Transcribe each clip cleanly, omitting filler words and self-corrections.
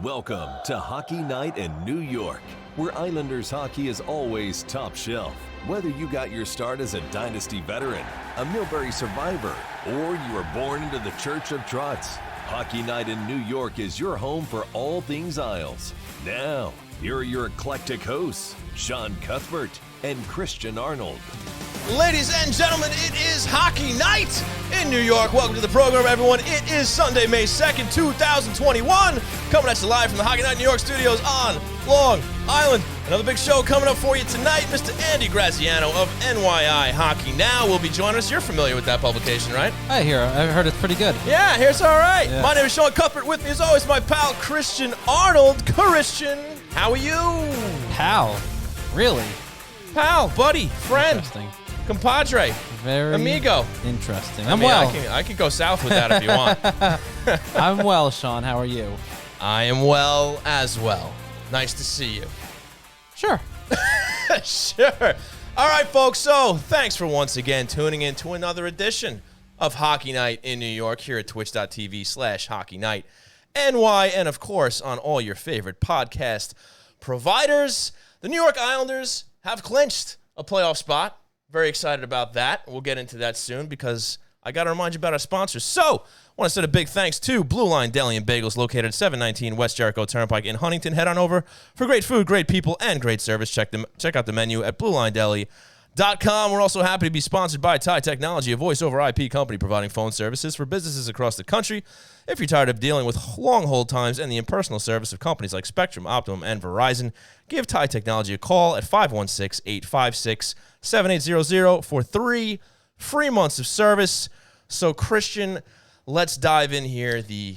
Welcome to Hockey Night in New York, where Islanders hockey is always top shelf. Whether you got your start as a Dynasty veteran, a Millbury survivor, or you were born into the Church of Trotz, Hockey Night in New York is your home for all things Isles. Now, here are your eclectic hosts, Sean Cuthbert and Christian Arnold. Ladies and gentlemen, it is Hockey Night in New York. Welcome to the program, everyone. It is Sunday, May 2nd, 2021. Coming at you live from the Hockey Night in New York studios on Long Island. Another big show coming up for you tonight. Mr. Andy Graziano of NYI Hockey Now will be joining us. You're familiar with that publication, right? I heard it's pretty good. Yeah, here's all right. Yeah. My name is Sean Cuthbert. With me, as always, my pal Christian Arnold. Christian, how are you? Pal, really? Pal, buddy, friend, Interesting. compadre, Very amigo. interesting. I I'm mean, well. I can go south with that if you want. I'm well, Sean. How are you? I am well as well. Nice to see you. Sure. Sure. All right, folks. So thanks for once again tuning in to another edition of Hockey Night in New York here at twitch.tv/Hockey Night NY, and of course on all your favorite podcast providers. The New York Islanders have clinched a playoff spot. Very excited about that. We'll get into that soon because I got to remind you about our sponsors. So I want to send a big thanks to Blue Line Deli and Bagels located at 719 West Jericho Turnpike in Huntington. Head on over for great food, great people, and great service. Check out the menu at BlueLineDeli.com. We're also happy to be sponsored by Ty Technology, a voice-over IP company providing phone services for businesses across the country. If you're tired of dealing with long hold times and the impersonal service of companies like Spectrum, Optimum, and Verizon, give Ty Technology a call at 516-856-7800 for 3 free months of service. So, Christian, let's dive in here. You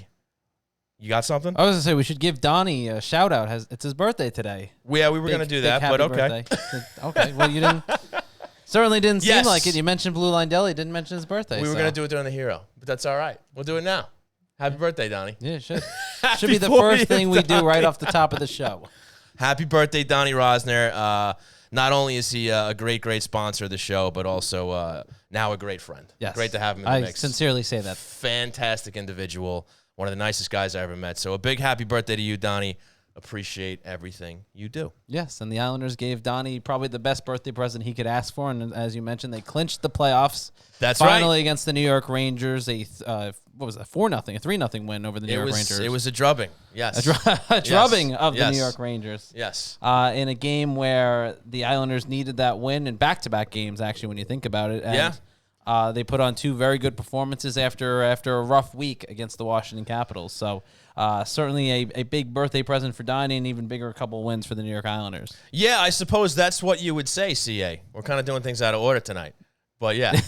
got something? I was going to say we should give Donnie a shout-out. It's his birthday today. Yeah, we were going to do that, but okay. Okay, well, you didn't... Certainly didn't Yes. seem like it. You mentioned Blue Line Deli. Didn't mention his birthday. We were going to do it during the Hero, but that's all right. We'll do it now. Happy birthday, Donnie. Yeah, it should. Happy Should be the 40th, first thing we do right Donnie. off the top of the show. Happy birthday, Donnie Rosner. Not only is he a great, great sponsor of the show, but also now a great friend. Yes. Great to have him in the I mix. sincerely say that. Fantastic individual. One of the nicest guys I ever met. So a big happy birthday to you, Donnie. Appreciate everything you do. Yes, and the Islanders gave Donnie probably the best birthday present he could ask for, and as you mentioned, they clinched the playoffs. That's finally right. against the New York Rangers. What was it, 4-0, a 3-0 win over the New York Rangers. It was a drubbing. Yes. a drubbing Yes. of the Yes. New York Rangers. Yes. In a game where the Islanders needed that win, in back-to-back games, actually, when you think about it. And, Yeah. they put on 2 very good performances after a rough week against the Washington Capitals. So certainly a big birthday present for Donnie, and even bigger couple wins for the New York Islanders. Yeah, I suppose that's what you would say, CA. We're kind of doing things out of order tonight. But yeah.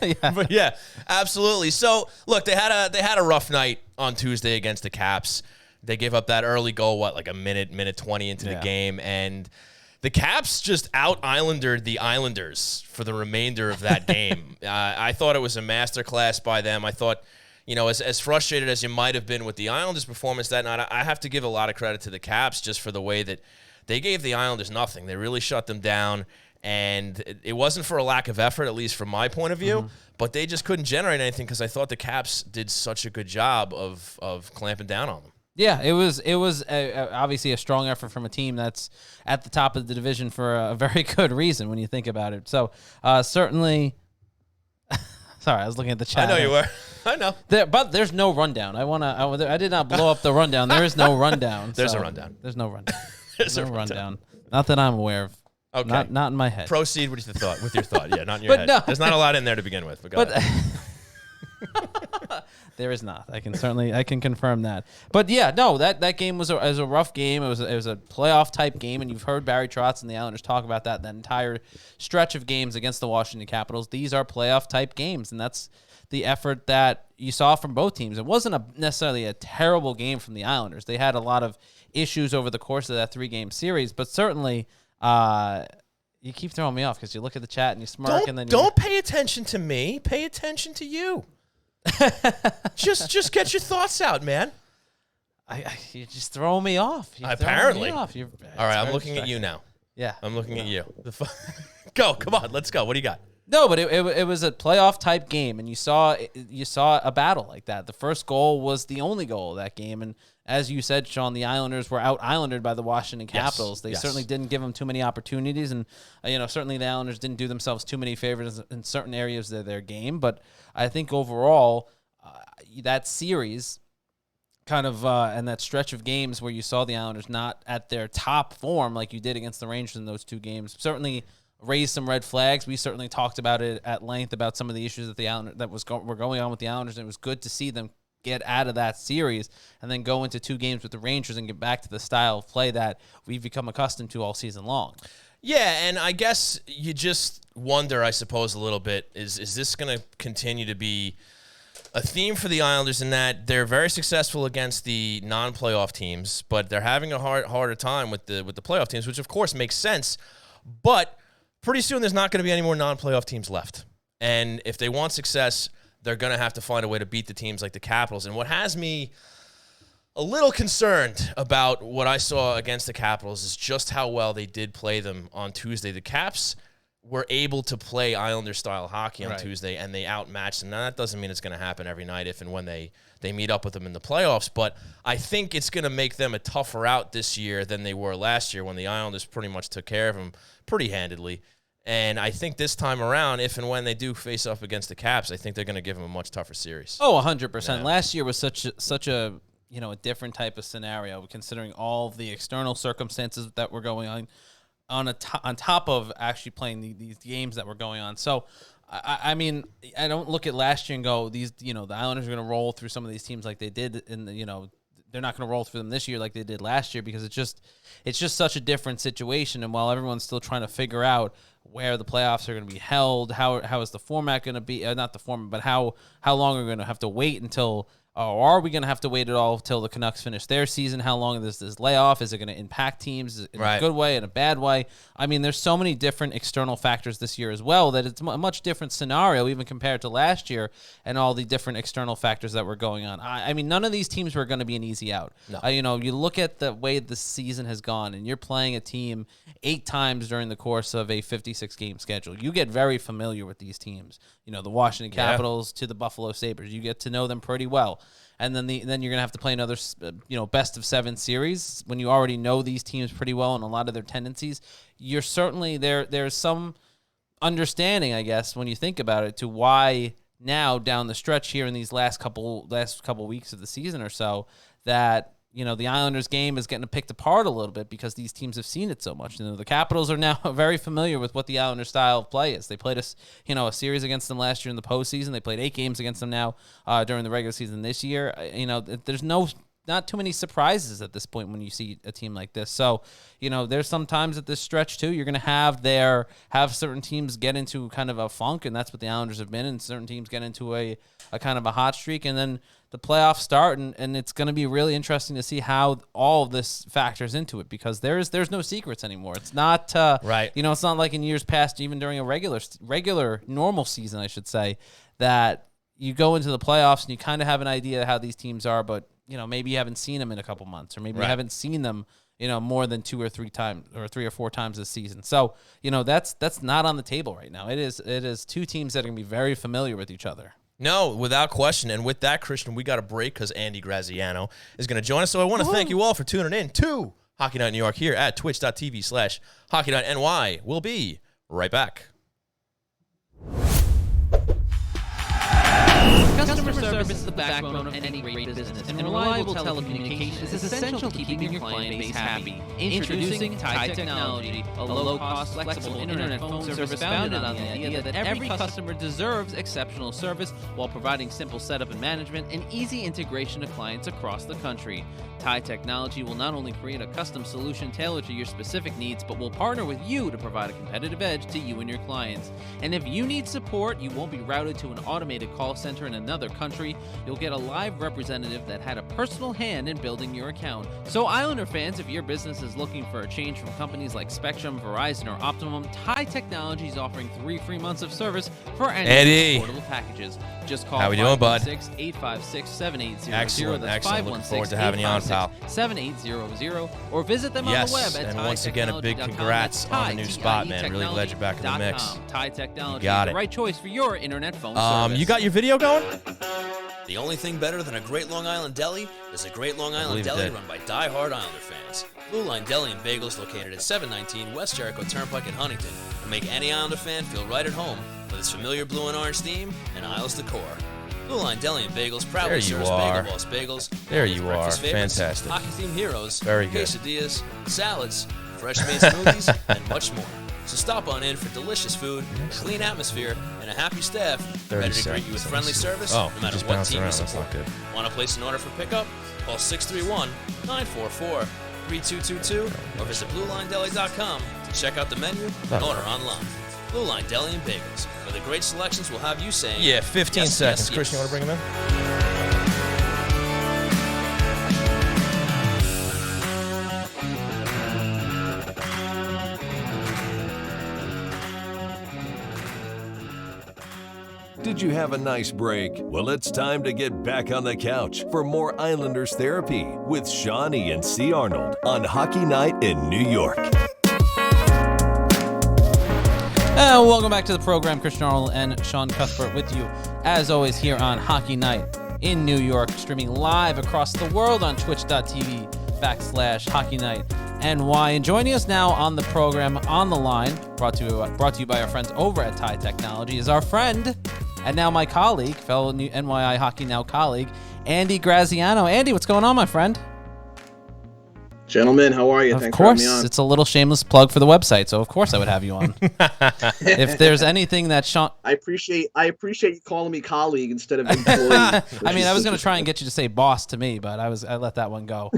Yeah. But yeah, absolutely. So look, they had a rough night on Tuesday against the Caps. They gave up that early goal, like a minute 20 into the game, and the Caps just out-Islandered the Islanders for the remainder of that game. I thought it was a masterclass by them. I thought, as frustrated as you might have been with the Islanders' performance that night, I have to give a lot of credit to the Caps just for the way that they gave the Islanders nothing. They really shut them down, and it wasn't for a lack of effort, at least from my point of view, but they just couldn't generate anything because I thought the Caps did such a good job of clamping down on them. Yeah, it was obviously a strong effort from a team that's at the top of the division for a very good reason when you think about it. So certainly, sorry, I was looking at the chat. I know you were. I know. But there's no rundown. I did not blow up the rundown. There is no rundown. There's so a rundown. There's no rundown. There's no a rundown. Not that I'm aware of. Okay. Not in my head. Proceed with your thought. Yeah, not in your But head. no. There's not a lot in there to begin with. But, go ahead. There is not. I can confirm that. But yeah, no, that game was a rough game. It was a playoff type game, and you've heard Barry Trotz and the Islanders talk about that entire stretch of games against the Washington Capitals. These are playoff type games, and that's the effort that you saw from both teams. It wasn't necessarily a terrible game from the Islanders. They had a lot of issues over the course of that 3-game series, but certainly you keep throwing me off because you look at the chat and you smirk, and then don't pay attention to me. Pay attention to you. just get your thoughts out, man. You just throw me off. Apparently. All right, I'm looking at you now. Yeah. I'm looking at you. Go, come on, let's go. What do you got? No, but it was a playoff type game, and you saw a battle like that. The first goal was the only goal of that game, and as you said, Sean, the Islanders were out-Islanded by the Washington Capitals. They certainly didn't give them too many opportunities, and certainly the Islanders didn't do themselves too many favors in certain areas of their game. But I think overall, that series kind of and that stretch of games where you saw the Islanders not at their top form like you did against the Rangers in those two games certainly raised some red flags. We certainly talked about it at length about some of the issues that the Islanders were going on with the Islanders, and it was good to see them get out of that series and then go into two games with the Rangers and get back to the style of play that we've become accustomed to all season long. Yeah, and I guess you just wonder, I suppose, a little bit, is this going to continue to be a theme for the Islanders in that they're very successful against the non-playoff teams, but they're having a harder time with the playoff teams, which of course makes sense, but pretty soon there's not going to be any more non-playoff teams left. And if they want success, they're going to have to find a way to beat the teams like the Capitals. And what has me a little concerned about what I saw against the Capitals is just how well they did play them on Tuesday. The Caps were able to play Islander-style hockey on Tuesday, and they outmatched them. Now, that doesn't mean it's going to happen every night if and when they meet up with them in the playoffs, but I think it's going to make them a tougher out this year than they were last year when the Islanders pretty much took care of them pretty handedly. And I think this time around, if and when they do face up against the Caps, I think they're going to give them a much tougher series. Oh, 100%. Yeah. Last year was such a a different type of scenario, considering all of the external circumstances that were going on top of actually playing these games that were going on. So, I mean, I don't look at last year and go, the Islanders are going to roll through some of these teams like they did in the, they're not going to roll through them this year like they did last year, because it's just such a different situation. And while everyone's still trying to figure out where the playoffs are going to be held, how is the format going to be, not the format, but how long are we going to have to wait until, or are we going to have to wait at all until the Canucks finish their season? How long is this layoff? Is it going to impact teams in a good way, in a bad way? I mean, there's so many different external factors this year as well that it's a much different scenario even compared to last year and all the different external factors that were going on. I mean, none of these teams were going to be an easy out. No. You look at the way the season has gone, and you're playing a team 8 times during the course of a 56-game schedule. You get very familiar with these teams. The Washington Capitals to the Buffalo Sabres. You get to know them pretty well. And then you're going to have to play another, best of 7 series when you already know these teams pretty well and a lot of their tendencies. You're certainly there's some understanding, I guess, when you think about it, to why now down the stretch here in these last couple weeks of the season or so that the Islanders game is getting picked apart a little bit because these teams have seen it so much. The Capitals are now very familiar with what the Islanders style of play is. They played a series against them last year in the postseason. They played 8 games against them now during the regular season this year. There's not too many surprises at this point when you see a team like this. So, there's sometimes at this stretch too, you're going to have certain teams get into kind of a funk, and that's what the Islanders have been, and certain teams get into a kind of a hot streak, and then the playoffs start, and it's going to be really interesting to see how all of this factors into it, because there's no secrets anymore. It's not right. It's not like in years past, even during a regular normal season, I should say, that you go into the playoffs and you kind of have an idea how these teams are, but maybe you haven't seen them in a couple months, or maybe you haven't seen them more than 2 or 3 times, or 3 or 4 times this season. So that's not on the table right now. It is 2 teams that are going to be very familiar with each other. No, without question. And with that, Christian, we got a break because Andy Graziano is going to join us. So I want to thank you all for tuning in to Hockey Night New York here at twitch.tv/HockeyNightNY. We'll be right back. Customer service is the backbone of any great business, and reliable telecommunications is essential to keeping your client base happy. Introducing Tide Technology, a low-cost, flexible internet phone service founded on the idea that every customer deserves exceptional service while providing simple setup and management and easy integration to clients across the country. Tide Technology will not only create a custom solution tailored to your specific needs, but will partner with you to provide a competitive edge to you and your clients. And if you need support, you won't be routed to an automated call center in another country. You'll get a live representative that had a personal hand in building your account. So Islander fans, if your business is looking for a change from companies like Spectrum, Spectrum, Verizon, or Optimum, Thai Technology is offering 3 free months of service for any Eddie. portable packages. Just call How we doing, bud? 516-856-7800. Excellent, That's excellent. Looking forward to having you on, pal. 7800, or visit them on the web at and once again, a big congrats on the new spot, man. Really glad you're back in the mix. Thai Technology, You got the it. right choice for your internet phone service. You got your video going? The only thing better than a great Long Island deli is a great Long Island believe it deli did. run by die-hard Islander fans. Blue Line Deli and Bagels located at 719 West Jericho Turnpike in Huntington will make any Islander fan feel right at home with its familiar blue and orange theme and Isles decor. Blue Line Deli and Bagels There proudly you serves are. Bagel Boss Bagels, There all those you breakfast are. favorites, Fantastic. hockey-themed heroes, Very good. quesadillas, salads, fresh-made smoothies, and much more. So stop on in for delicious food, a clean atmosphere, and a happy staff ready to greet you with friendly service Oh, no matter just what bounced team around. you That's support. not good. Want to place an order for pickup? Call 631-944-3222 or visit BlueLineDeli.com to check out the menu and order online. Blue Line Deli and Bagels, where the great selections will have you saying, Yeah, 15 yes, seconds. yes, Chris, you yes. want to bring him in? Did you have a nice break? Well, it's time to get back on the couch for more Islanders therapy with Shawnee and C. Arnold on Hockey Night in New York. Welcome back to the program. Christian Arnold and Sean Cuthbert with you, as always, here on Hockey Night in New York, streaming live across the world on twitch.tv/Hockey Night NY. And joining us now on the program, on the line, brought to you by our friends over at Thai Technology, is our friend and now my colleague, fellow new NYI Hockey Now colleague, Andy Graziano. Andy, what's going on, my friend? Gentlemen, how are you? Of Thanks for having course, me on. it's a little shameless plug for the website, so of course I would have you on. If there's anything that Sean... I appreciate you calling me colleague instead of employee. I mean, I was going to try and get you to say boss to me, but I let that one go.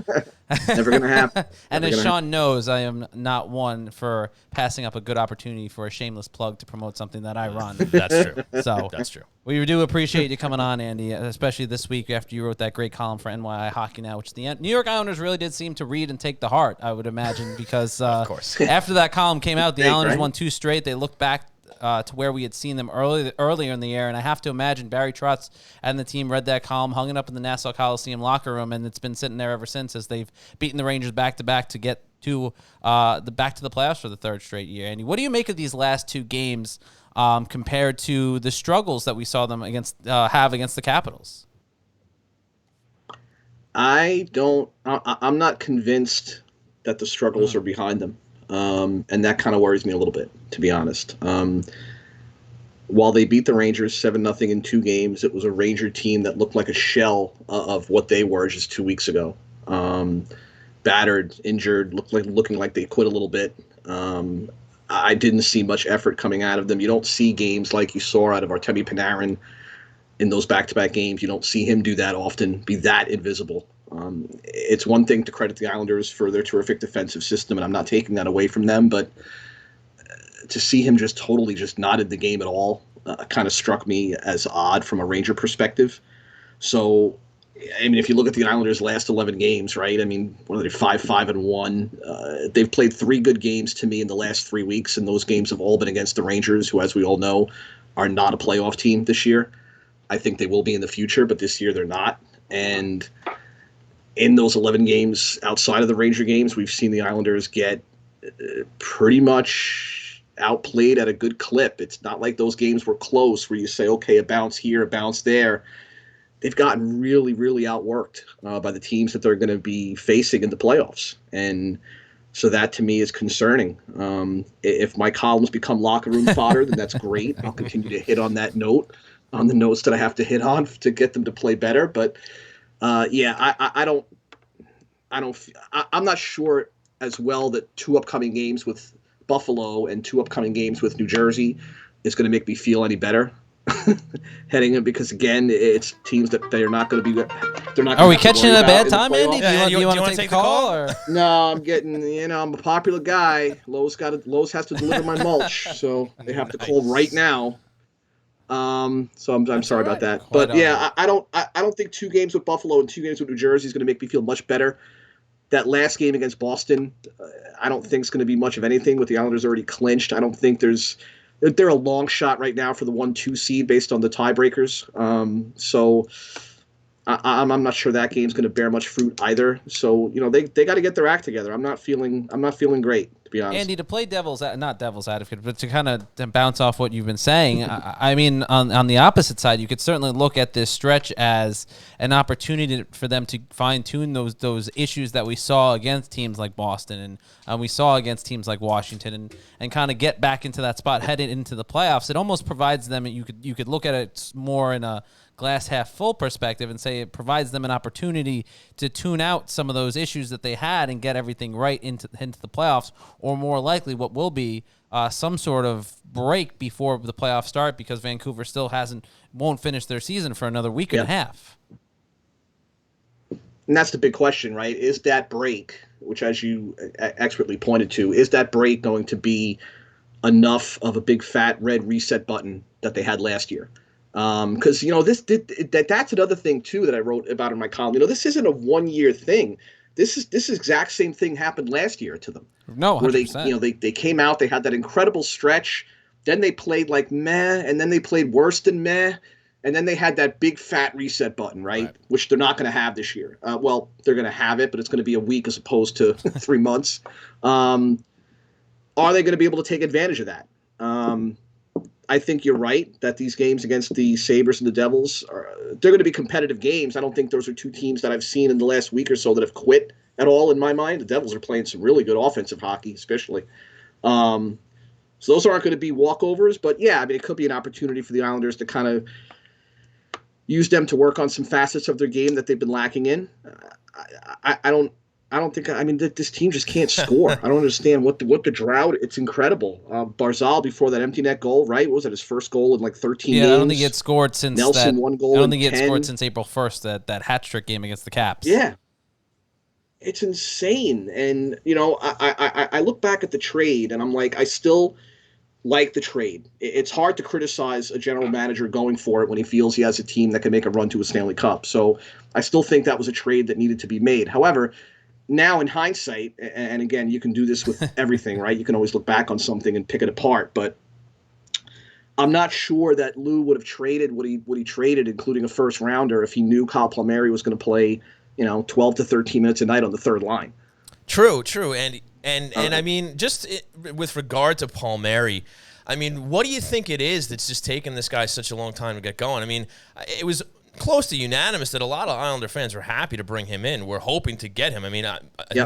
Never gonna happen. And Never as gonna Sean knows, I am not one for passing up a good opportunity for a shameless plug to promote something that I run. That's true. So That's true. we do appreciate you coming on, Andy, especially this week after you wrote that great column for NYI Hockey Now, which the New York Islanders really did seem to read and take to heart, I would imagine, because Of course. after that column came out, the Big, Islanders right? won 2 straight. They looked back to where we had seen them earlier in the year, and I have to imagine Barry Trotz and the team read that column, hung it up in the Nassau Coliseum locker room, and it's been sitting there ever since as they've beaten the Rangers back-to-back to get to the playoffs for the 3rd straight year. Andy, what do you make of these last 2 games compared to the struggles that we saw them have against the Capitals? I'm not convinced that the struggles are behind them. And that kind of worries me a little bit, to be honest. While they beat the Rangers 7-0 in 2 games, it was a Ranger team that looked like a shell of what they were just 2 weeks ago. Battered, injured, looking like they quit a little bit. I didn't see much effort coming out of them. You don't see games like you saw out of Artemi Panarin in those back-to-back games. You don't see him do that often, be that invisible. It's one thing to credit the Islanders for their terrific defensive system, and I'm not taking that away from them, but to see him just totally just not in the game at all kind of struck me as odd from a Ranger perspective. So, I mean, if you look at the Islanders' last 11 games, right? I mean, what are they, 5-1? They've played 3 good games to me in the last 3 weeks, and those games have all been against the Rangers, who, as we all know, are not a playoff team this year. I think they will be in the future, but this year they're not. And in those 11 games outside of the Ranger games, we've seen the Islanders get pretty much outplayed at a good clip. It's not like those games were close where you say, okay, a bounce here, a bounce there. They've gotten really, really outworked by the teams that they're going to be facing in the playoffs. And so that to me is concerning. If my columns become locker room fodder, then that's great. I'll continue to hit on that note, on the notes that I have to hit on to get them to play better. But I'm not sure as well that 2 upcoming games with Buffalo and 2 upcoming games with New Jersey is going to make me feel any better heading in, because again, it's teams that they're not going to be. They're not. Are we catching it at a bad time, Andy? Yeah, Do you want to take the call? Or? No, I'm getting. I'm a popular guy. Lowe's has to deliver my mulch, so they have to call right now. So I'm sorry about that, but yeah, I don't think 2 games with Buffalo and 2 games with New Jersey is going to make me feel much better. that last game against Boston, I don't think is going to be much of anything with the Islanders already clinched. I don't think they're a long shot right now for the 1-2 seed based on the tiebreakers. So I'm not sure that game's going to bear much fruit either. So they got to get their act together. I'm not feeling great, to be honest. Andy, to play not devil's advocate, but to kind of bounce off what you've been saying, I mean, on the opposite side, you could certainly look at this stretch as an opportunity for them to fine-tune those issues that we saw against teams like Boston and we saw against teams like Washington and kind of get back into that spot headed into the playoffs. It almost provides them, you could look at it more in a glass half full perspective and say it provides them an opportunity to tune out some of those issues that they had and get everything right into the playoffs, or more likely what will be some sort of break before the playoffs start, because Vancouver still won't finish their season for another week and a half. And that's the big question, right? Is that break, which as you expertly pointed to, is that break going to be enough of a big fat red reset button that they had last year? Because that's another thing too that I wrote about in my column. This isn't a 1-year thing. This exact same thing happened last year to them. No, 100%. Where they came out, they had that incredible stretch, then they played like meh, and then they played worse than meh, and then they had that big fat reset button, right? Which they're not going to have this year. Well, they're going to have it, but it's going to be a week as opposed to 3 months. Are they going to be able to take advantage of that? I think you're right that these games against the Sabres and the Devils, they're going to be competitive games. I don't think those are two teams that I've seen in the last week or so that have quit at all in my mind. The Devils are playing some really good offensive hockey, especially. So those aren't going to be walkovers. But, yeah, I mean, it could be an opportunity for the Islanders to kind of use them to work on some facets of their game that they've been lacking in. I don't think this team just can't score. I don't understand what the drought. It's incredible. Barzal before that empty net goal, right? What was that, his first goal in like 13 games? I don't think he had scored since Nelson, 1 goal. I don't think he had 10. scored since April 1st, that hat trick game against the Caps. Yeah. It's insane. And, I look back at the trade and I'm like, I still like the trade. It's hard to criticize a general manager going for it when he feels he has a team that can make a run to a Stanley Cup. So I still think that was a trade that needed to be made. However, now in hindsight, and again, you can do this with everything, right? You can always look back on something and pick it apart, but I'm not sure that Lou would have traded what he traded, including a first rounder, if he knew Kyle Palmieri was going to play, 12 to 13 minutes a night on the third line. True. And I mean, with regard to Palmieri, I mean, what do you think it is that's just taken this guy such a long time to get going? I mean, it was close to unanimous that a lot of Islander fans were happy to bring him in. We're hoping to get him. I mean,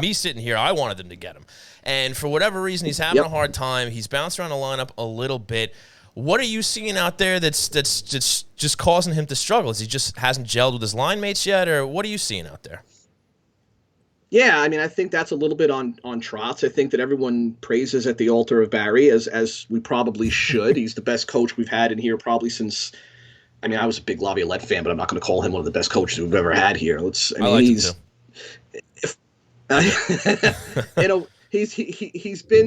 me sitting here, I wanted them to get him. And for whatever reason, he's having a hard time. He's bounced around the lineup a little bit. What are you seeing out there that's just causing him to struggle? Is he just hasn't gelled with his line mates yet, or what are you seeing out there? Yeah, I mean, I think that's a little bit on Trotz. I think that everyone praises at the altar of Barry, as we probably should. He's the best coach we've had in here probably since – I mean, I was a big Laviolette fan, but I'm not going to call him one of the best coaches we've ever had here. He's been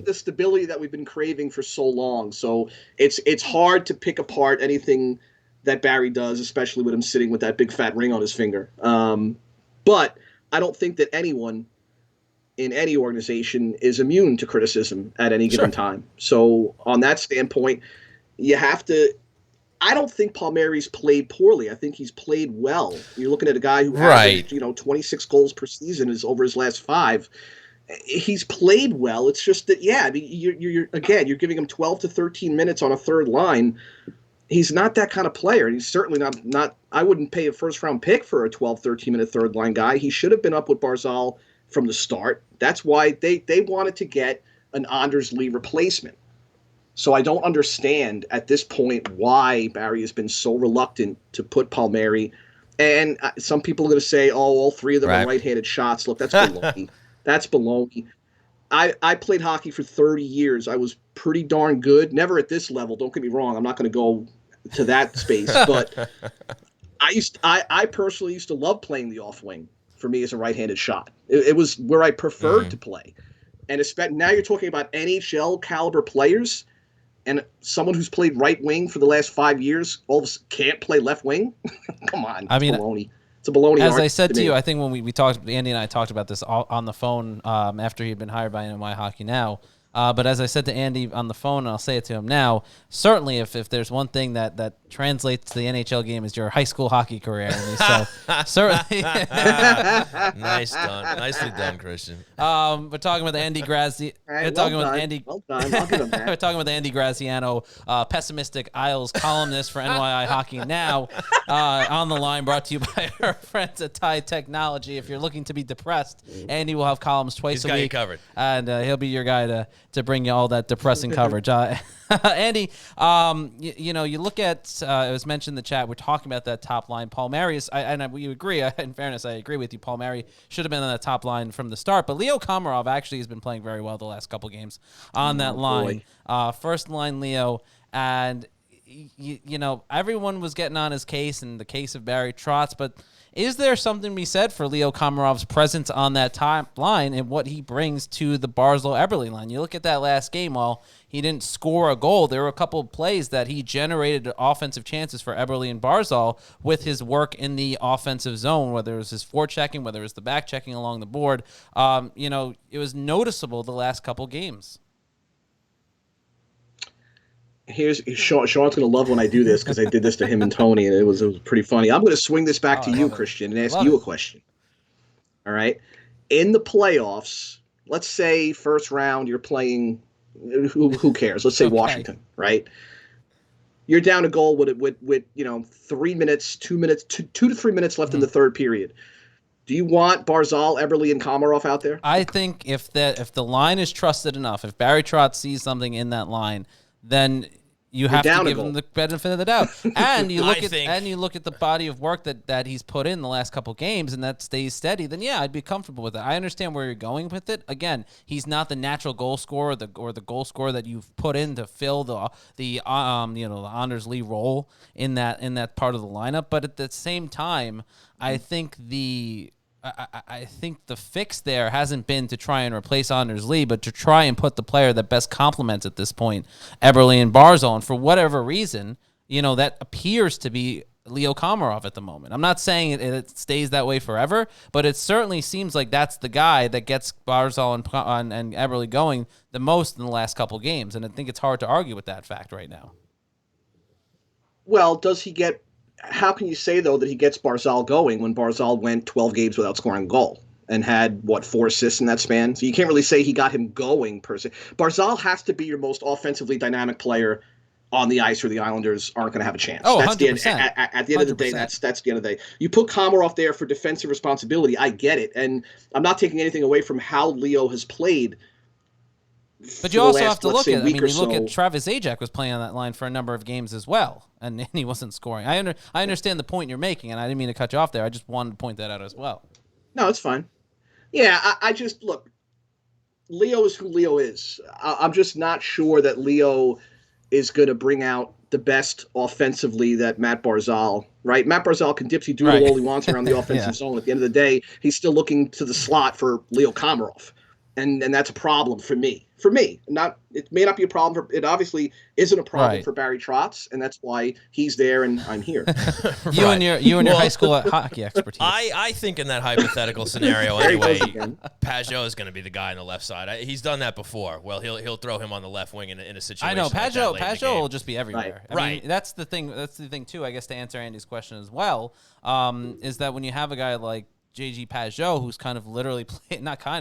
the stability that we've been craving for so long. So it's hard to pick apart anything that Barry does, especially with him sitting with that big fat ring on his finger. But I don't think that anyone in any organization is immune to criticism at any given time. So on that standpoint, you have to. I don't think Palmieri's played poorly. I think he's played well. You're looking at a guy who averaged, 26 goals per season is over his last 5. He's played well. It's just that, I mean, you're giving him 12 to 13 minutes on a third line. He's not that kind of player. And he's certainly not. I wouldn't pay a first round pick for a 12, 13 minute third line guy. He should have been up with Barzal from the start. That's why they wanted to get an Anders Lee replacement. So I don't understand at this point why Barry has been so reluctant to put Palmieri. And some people are going to say, all 3 of them are right-handed shots. Look, that's baloney. That's baloney. I played hockey for 30 years. I was pretty darn good. Never at this level. Don't get me wrong. I'm not going to go to that space. But I personally used to love playing the off wing for me as a right-handed shot. It was where I preferred to play. And now you're talking about NHL caliber players. And someone who's played right wing for the last 5 years can't play left wing? Come on, I mean, baloney. It's a baloney. As I argument said to me. you, I think when we talked, Andy and I talked about this on the phone after he had been hired by NYI Hockey Now. But as I said to Andy on the phone, and I'll say it to him now, certainly if there's one thing that translates to the NHL game is your high school hockey career. And so certainly. Nicely done, Christian. We're talking with Andy Graziano. Well done. I'll give him that. We're talking with Andy Graziano, pessimistic Isles columnist for NYI Hockey Now, on the line, brought to you by our friends at Tide Technology. If you're looking to be depressed, Andy will have columns twice a week. He's got you covered. And he'll be your guy to bring you all that depressing coverage. Andy, you look at, it was mentioned in the chat, we're talking about that top line. Palmieri, we agree, in fairness, I agree with you. Palmieri should have been on that top line from the start, but Leo Komarov actually has been playing very well the last couple games on that line. First line Leo, and everyone was getting on his case in the case of Barry Trotz, but is there something to be said for Leo Komarov's presence on that top line and what he brings to the Barzal-Eberle line? You look at that last game, while he didn't score a goal, there were a couple of plays that he generated offensive chances for Eberle and Barzal with his work in the offensive zone, whether it was his forechecking, whether it was the back checking along the board. It was noticeable the last couple games. Sean's going to love when I do this because I did this to him and Tony, and it was pretty funny. I'm going to swing this back to you, Christian, and ask you a question. All right. In the playoffs, let's say first round, you're playing, who cares? Let's say Washington, right? You're down a goal with 3 minutes, 2 minutes, 2 to 3 minutes left in the third period. Do you want Barzal, Eberle, and Komarov out there? I think if the line is trusted enough, if Barry Trotz sees something in that line, then you have to give him the benefit of the doubt. And you look at the body of work that he's put in the last couple games, and that stays steady. Then I'd be comfortable with it. I understand where you're going with it. Again, he's not the natural goal scorer or the goal scorer that you've put in to fill the Anders Lee role in that part of the lineup. But at the same time, I think the fix there hasn't been to try and replace Anders Lee, but to try and put the player that best complements at this point Eberle and Barzal. And for whatever reason, that appears to be Leo Komarov at the moment. I'm not saying it stays that way forever, but it certainly seems like that's the guy that gets Barzal and Eberle going the most in the last couple games. And I think it's hard to argue with that fact right now. Well, does he get... How can you say, though, that he gets Barzal going when Barzal went 12 games without scoring a goal and had, 4 assists in that span? So you can't really say he got him going, per se. Barzal has to be your most offensively dynamic player on the ice, or the Islanders aren't going to have a chance. Oh, that's 100%. At the end of the day, that's the end of the day. You put Komarov there for defensive responsibility. I get it. And I'm not taking anything away from how Leo has played. But you also have to look at, look at Travis Zajac was playing on that line for a number of games as well, and he wasn't scoring. I understand the point you're making, and I didn't mean to cut you off there. I just wanted to point that out as well. No, it's fine. Yeah, I just, look, Leo is who Leo is. I'm just not sure that Leo is going to bring out the best offensively that Matt Barzal, right? Matt Barzal can dipsy doodle all he wants around the offensive zone. At the end of the day, he's still looking to the slot for Leo Komarov. And that's a problem for me. It may not be a problem it obviously isn't a problem for Barry Trotz, and that's why he's there and I'm here. You and your high school hockey expertise. I think in that hypothetical scenario anyway, Pajot is going to be the guy on the left side. He's done that before. Well, he'll throw him on the left wing in a situation. I know Pajot will just be everywhere. Right. I mean, that's the thing. That's the thing too. I guess to answer Andy's question as well, is that when you have a guy like JG Pajot, who's kind of literally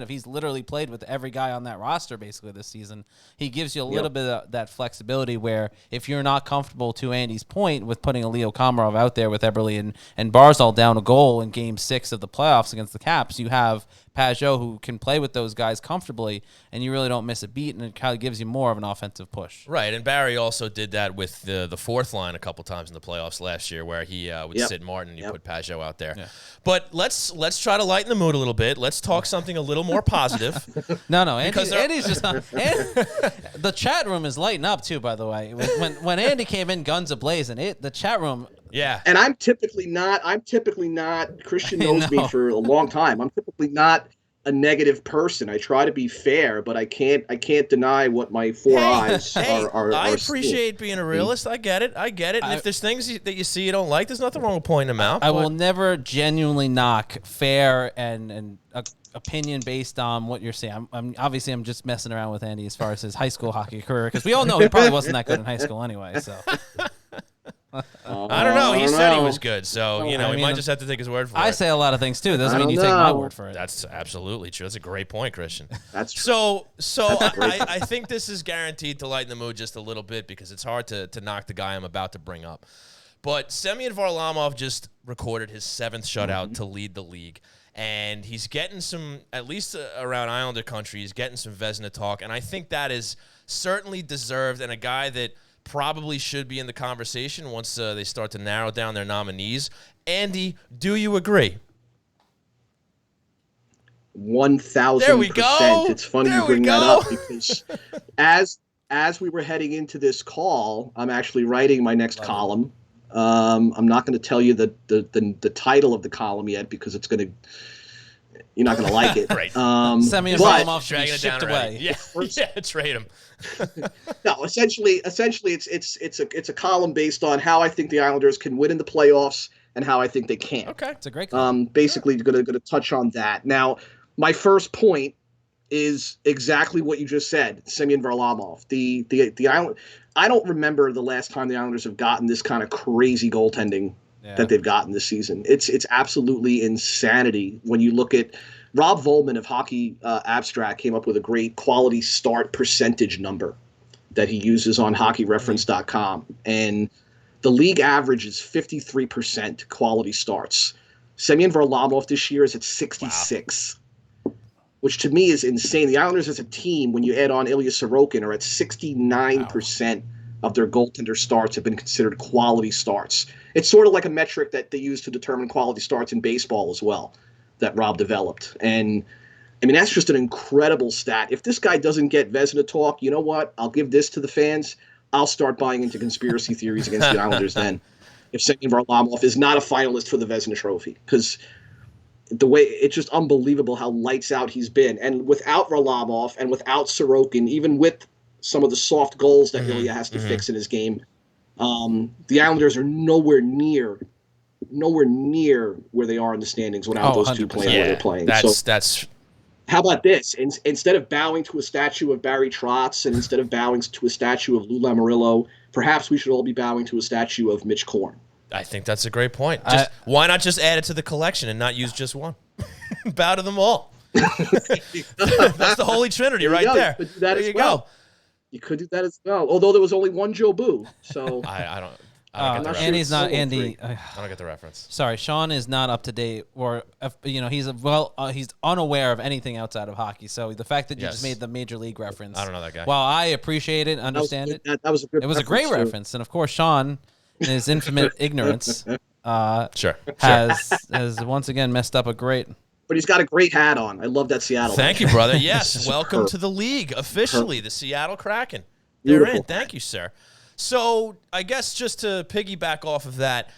he's literally played with every guy on that roster basically this season. He gives you a little bit of that flexibility where if you're not comfortable, to Andy's point, with putting a Leo Komarov out there with Eberle and Barzal down a goal in Game 6 of the playoffs against the Caps, you have Pajot who can play with those guys comfortably, and you really don't miss a beat, and it kind of gives you more of an offensive push. Right, and Barry also did that with the fourth line a couple times in the playoffs last year, where he would sit Martin and you put Pajot out there. Yeah. But let's try to lighten the mood a little bit. Let's talk something a little more positive. No, Andy's just not. The chat room is lighting up too, by the way. When Andy came in guns ablazing, the chat room. Yeah. And I'm typically not, Christian knows me for a long time. I'm typically not a negative person. I try to be fair, but I can't deny what my four eyes are. I seeing. appreciate being a realist. I get it. And if there's things that you see you don't like, there's nothing wrong with pointing them out. I will never genuinely knock fair and opinion based on what you're saying. I'm obviously I'm just messing around with Andy as far as his high school hockey career, because we all know he probably wasn't that good in high school anyway. So I don't know. He said he was good, so we might just have to take his word for it. I say a lot of things too. Doesn't mean you take my word for it. That's absolutely true. That's a great point, Christian. That's true. I think this is guaranteed to lighten the mood just a little bit, because it's hard to knock the guy I'm about to bring up. But Semyon Varlamov just recorded his 7th shutout to lead the league. And he's getting some, at least around Islander country, he's getting some Vezina talk. And I think that is certainly deserved, and a guy that probably should be in the conversation once they start to narrow down their nominees. Andy, do you agree? 1,000%. There we go. It's funny you bring that up, because as we were heading into this call, I'm actually writing my next column. I'm not going to tell you the title of the column yet, because you're not going to like it. Right. Semyon Varlamov should be Dragging it shipped down away. Yeah, trade him. No, essentially, it's a column based on how I think the Islanders can win in the playoffs and how I think they can't. Okay, It's a great call. Basically, going to touch on that. Now, my first point is exactly what you just said, Semyon Varlamov. The Island. I don't remember the last time the Islanders have gotten this kind of crazy goaltending that they've gotten this season. It's absolutely insanity when you look at Rob Volman of Hockey Abstract came up with a great quality start percentage number that he uses on hockeyreference.com. And the league average is 53% quality starts. Semyon Varlamov this year is at 66. Wow. Which to me is insane. The Islanders as a team, when you add on Ilya Sorokin, are at 69% of their goaltender starts have been considered quality starts. It's sort of like a metric that they use to determine quality starts in baseball as well, that Rob developed. And, I mean, that's just an incredible stat. If this guy doesn't get Vezina talk, you know what? I'll give this to the fans. I'll start buying into conspiracy theories against the Islanders then, if Semyon Varlamov is not a finalist for the Vezina Trophy. Because the way it's just unbelievable how lights out he's been. And without Varlamov and without Sorokin, even with some of the soft goals that Ilya has to fix in his game, the Islanders are nowhere near where they are in the standings without those two playing where they're playing. That's how about this? Instead of bowing to a statue of Barry Trotz and instead of bowing to a statue of Lou Lamoriello, perhaps we should all be bowing to a statue of Mitch Korn. I think that's a great point. Why not just add it to the collection and not use just one? Bow to them all. That's the Holy Trinity right there. There you go. You could do that as well. Although there was only one Joe Boo, so I don't get the Andy's reference. not Andy. I don't get the reference. Sorry, Sean is not up to date, or he's unaware of anything outside of hockey. So the fact that you just made the major league reference, I don't know that guy. While I appreciate it, understand it, that was a good. It was a great reference, and of course, Sean, in his infinite ignorance, has once again messed up a great. But he's got a great hat on. I love that Seattle. Thank you, brother. Yes, welcome to the league officially, the Seattle Kraken. They're in. Thank you, sir. So I guess just to piggyback off of that,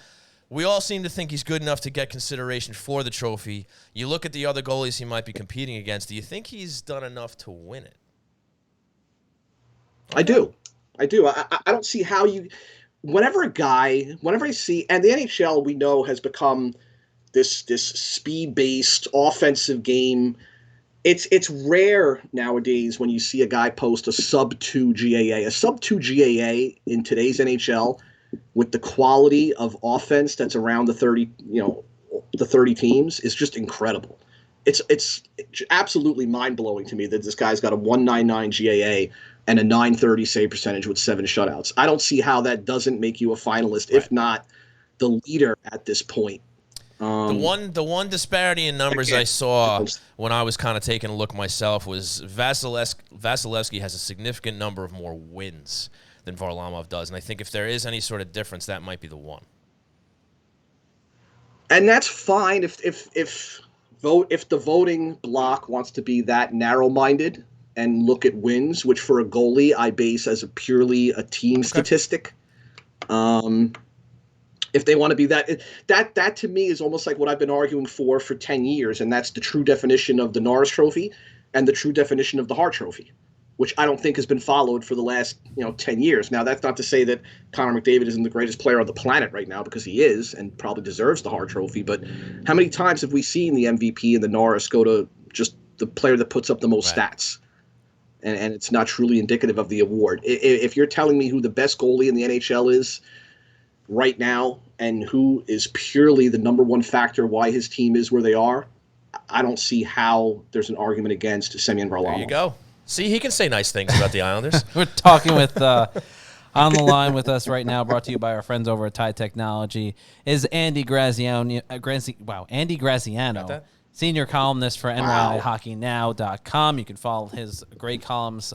we all seem to think he's good enough to get consideration for the trophy. You look at the other goalies he might be competing against. Do you think he's done enough to win it? I do. I don't see how you. Whenever I see, and the NHL we know has become this speed-based offensive game. It's rare nowadays when you see a guy post a sub-2 GAA. A sub-2 GAA in today's NHL with the quality of offense that's around the 30 teams is just incredible. It's absolutely mind-blowing to me that this guy's got a 199 GAA and a 930 save percentage with 7 shutouts. I don't see how that doesn't make you a finalist, if not the leader at this point. The one disparity in numbers I saw when I was kind of taking a look myself was Vasilevsky has a significant number of more wins than Varlamov does, and I think if there is any sort of difference, that might be the one. And that's fine if the voting block wants to be that narrow-minded and look at wins, which for a goalie I base as purely a team statistic. If they want to be that to me is almost like what I've been arguing for 10 years, and that's the true definition of the Norris Trophy and the true definition of the Hart Trophy, which I don't think has been followed for the last 10 years. Now, that's not to say that Connor McDavid isn't the greatest player on the planet right now, because he is and probably deserves the Hart Trophy. But how many times have we seen the MVP and the Norris go to just the player that puts up the most stats? And it's not truly indicative of the award. If you're telling me who the best goalie in the NHL is right now and who is purely the number one factor why his team is where they are, I don't see how there's an argument against Semyon Varlamov. There you go. See, he can say nice things about the Islanders. We're talking with on the line with us right now, brought to you by our friends over at Tide Technology, is Andy Graziano. Andy Graziano, senior columnist for NYIHockeyNow.com. You can follow his great columns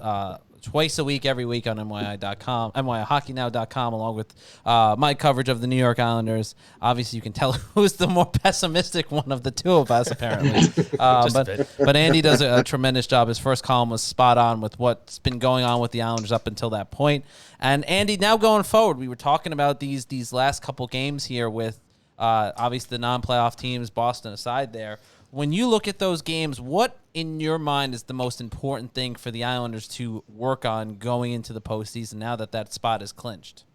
twice a week, every week on NYI.com, NYIHockeyNow.com, along with my coverage of the New York Islanders. Obviously, you can tell who's the more pessimistic one of the two of us, apparently. But Andy does a tremendous job. His first column was spot on with what's been going on with the Islanders up until that point. And Andy, now going forward, we were talking about these last couple games here with obviously the non-playoff teams, Boston aside there. When you look at those games, what in your mind is the most important thing for the Islanders to work on going into the postseason now that spot is clinched?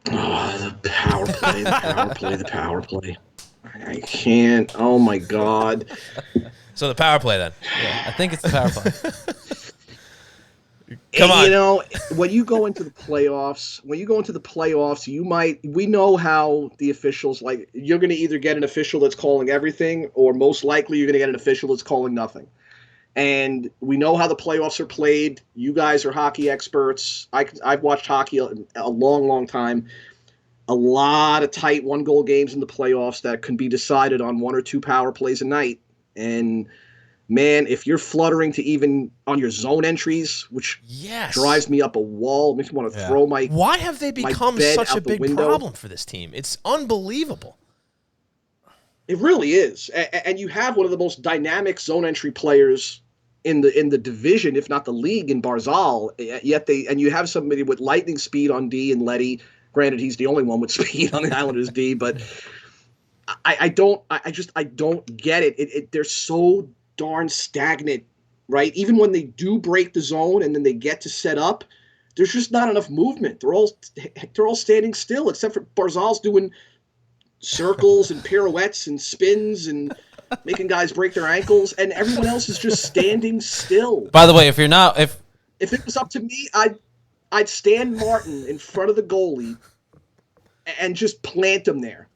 Oh, the power play, the power play. I can't. Oh, my God. So the power play then. Yeah, I think it's the power play. Come on. When you go into the playoffs, we know how the officials, you're going to either get an official that's calling everything, or most likely you're going to get an official that's calling nothing. And we know how the playoffs are played. You guys are hockey experts. I've watched hockey a long, long time. A lot of tight one-goal games in the playoffs that can be decided on one or two power plays a night. And man, if you're fluttering to even on your zone entries, which drives me up a wall, makes me want to throw my Why have they become such a big problem for this team? It's unbelievable. It really is. And you have one of the most dynamic zone entry players in the division, if not the league, in Barzal. Yet you have somebody with lightning speed on D and Leddy. Granted, he's the only one with speed on the Islanders D, but I don't get it. They're so darn stagnant, right? Even when they do break the zone and then they get to set up, there's just not enough movement. They're all standing still, except for Barzal's doing circles and pirouettes and spins and making guys break their ankles, and everyone else is just standing still. By the way, if it was up to me, I'd stand Martin in front of the goalie and just plant him there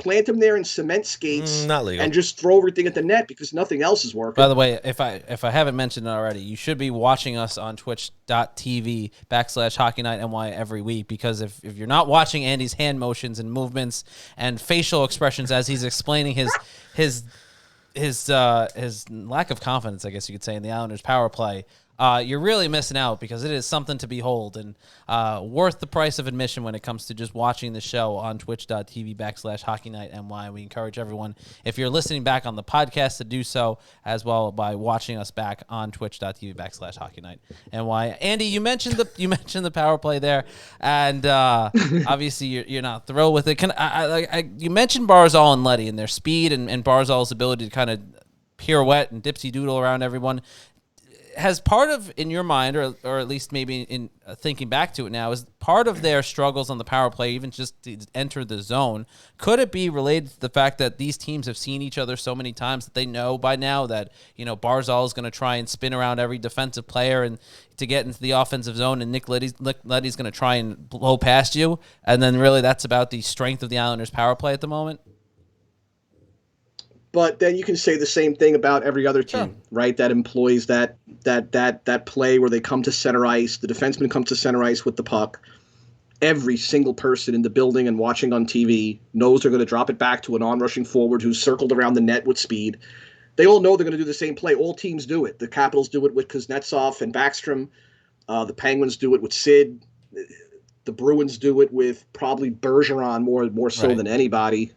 in cement skates, not legal, and just throw everything at the net because nothing else is working. By the way, if I haven't mentioned it already, you should be watching us on twitch.tv/HockeyNightNY every week, because if you're not watching Andy's hand motions and movements and facial expressions as he's explaining his lack of confidence, I guess you could say, in the Islanders' power play, you're really missing out, because it is something to behold and worth the price of admission when it comes to just watching the show on twitch.tv/HockeyNightNY. We encourage everyone, if you're listening back on the podcast, to do so as well by watching us back on twitch.tv/HockeyNightNY. Andy, you mentioned the power play there, and obviously you're not thrilled with it. You mentioned Barzal and Leddy and their speed and Barzal's ability to kind of pirouette and dipsy doodle around everyone. Has part of, in your mind, or at least maybe in thinking back to it now, is part of their struggles on the power play, even just to enter the zone, could it be related to the fact that these teams have seen each other so many times that they know by now that, Barzal is going to try and spin around every defensive player and to get into the offensive zone, and Nick Leddy's going to try and blow past you, and then really that's about the strength of the Islanders' power play at the moment? But then you can say the same thing about every other team, right? That employs that play where they come to center ice, the defenseman comes to center ice with the puck. Every single person in the building and watching on TV knows they're going to drop it back to an on-rushing forward who's circled around the net with speed. They all know they're going to do the same play. All teams do it. The Capitals do it with Kuznetsov and Backstrom. The Penguins do it with Sid. The Bruins do it with probably Bergeron more so than anybody.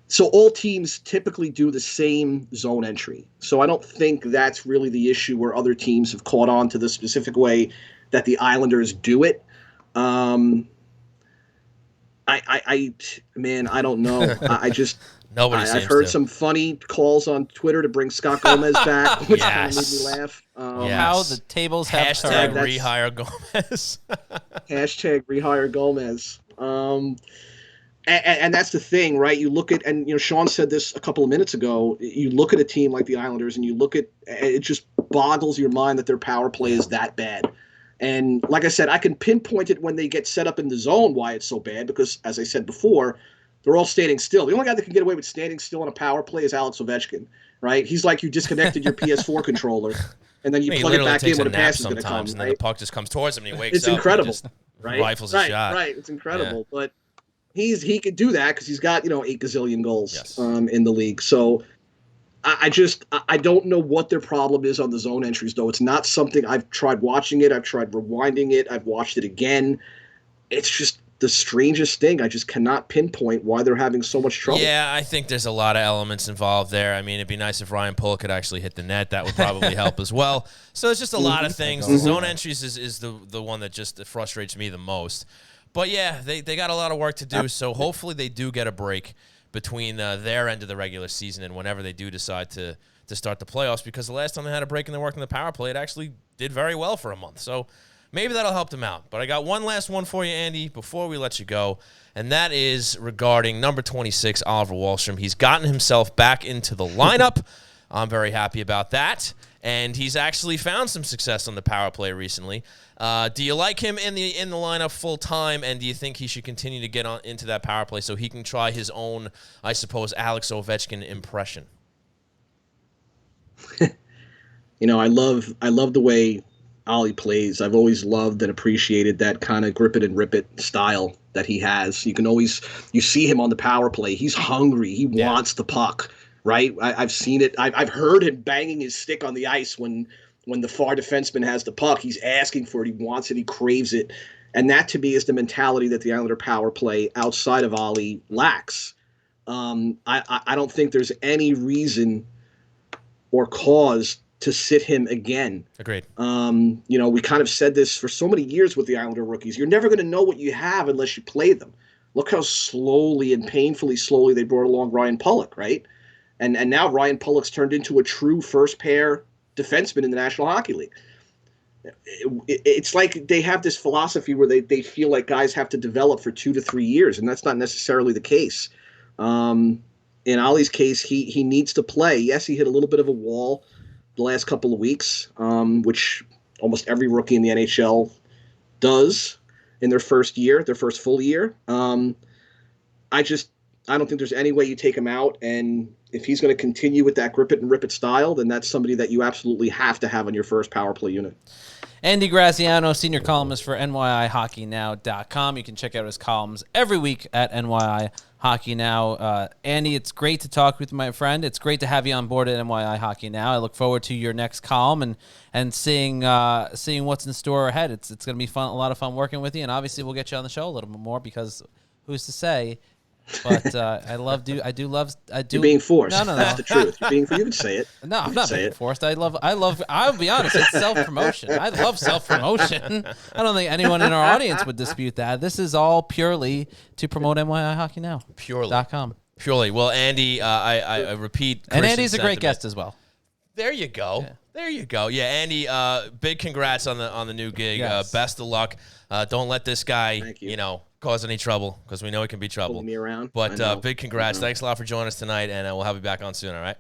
So all teams typically do the same zone entry. So I don't think that's really the issue where other teams have caught on to the specific way that the Islanders do it. I Man, I don't know. I just Nobody seems I've heard to. some funny calls on Twitter to bring Scott Gomez back, which kind of made me laugh. Yes. How the tables have Hashtag turned. rehire Gomez. Hashtag rehire Gomez. And that's the thing, right? You look at, and Sean said this a couple of minutes ago. You look at a team like the Islanders, and it just boggles your mind that their power play is that bad. And like I said, I can pinpoint it when they get set up in the zone why it's so bad, because as I said before, they're all standing still. The only guy that can get away with standing still on a power play is Alex Ovechkin, right? He's like you disconnected your PS4 controller, and then you plug it back in when a pass is going to come. And then right? the puck just comes towards him, and he wakes It's up. incredible, And just right? Rifles a shot. Right, it's incredible. But he could do that because he's got 8 gazillion goals in the league. So I don't know what their problem is on the zone entries, though. It's not something I've tried watching it. I've tried rewinding it. I've watched it again. It's just the strangest thing. I just cannot pinpoint why they're having so much trouble. Yeah, I think there's a lot of elements involved there. I mean, it'd be nice if Ryan Pulock could actually hit the net. That would probably help as well. So it's just a lot of things. The zone entries is the one that just frustrates me the most. But yeah, they got a lot of work to do. So hopefully they do get a break between their end of the regular season and whenever they do decide to start the playoffs, because the last time they had a break in their work in the power play, it actually did very well for a month. So maybe that'll help them out. But I got one last one for you, Andy, before we let you go, and that is regarding number 26, Oliver Wahlstrom. He's gotten himself back into the lineup. I'm very happy about that. And he's actually found some success on the power play recently. Do you like him in the lineup full time, and do you think he should continue to get on into that power play so he can try his own, I suppose, Alex Ovechkin impression? I love the way Ollie plays. I've always loved and appreciated that kind of grip it and rip it style that he has. You see him on the power play. He's hungry. He wants the puck, right? I've seen it. I've heard him banging his stick on the ice when the far defenseman has the puck. He's asking for it. He wants it. He craves it. And that, to me, is the mentality that the Islander power play outside of Ollie lacks. I don't think there's any reason or cause to sit him again. Agreed. We kind of said this for so many years with the Islander rookies. You're never going to know what you have unless you play them. Look how slowly and painfully slowly they brought along Ryan Pulock, right? And now Ryan Pulock's turned into a true first pair defenseman in the National Hockey League. It's like they have this philosophy where they feel like guys have to develop for 2 to 3 years, and that's not necessarily the case. In Ollie's case, he needs to play. Yes, he hit a little bit of a wall the last couple of weeks, which almost every rookie in the NHL does in their first full year. I don't think there's any way you take him out, and if he's going to continue with that grip it and rip it style, then that's somebody that you absolutely have to have on your first power play unit. Andy Graziano, senior columnist for NYIHockeyNow.com. You can check out his columns every week at NYI Hockey Now. Andy, it's great to talk with my friend. It's great to have you on board at NYI Hockey Now. I look forward to your next column and seeing what's in store ahead. It's going to be fun, a lot of fun working with you, and obviously we'll get you on the show a little bit more because who's to say? But You're being forced. No. That's the truth. You can say it. No, I'm not being forced. I'll be honest, it's self-promotion. I love self-promotion. I don't think anyone in our audience would dispute that. This is all purely to promote NYI Hockey Now. Purely. Purely. Well, Andy, I repeat. And Andy's a great guest as well. There you go. Yeah. There you go. Yeah, Andy, big congrats on the new gig. Yes. Best of luck. Don't let this guy, cause any trouble, because we know it can be trouble. Pulling me around. But big congrats. Thanks a lot for joining us tonight, and we'll have you back on soon, all right?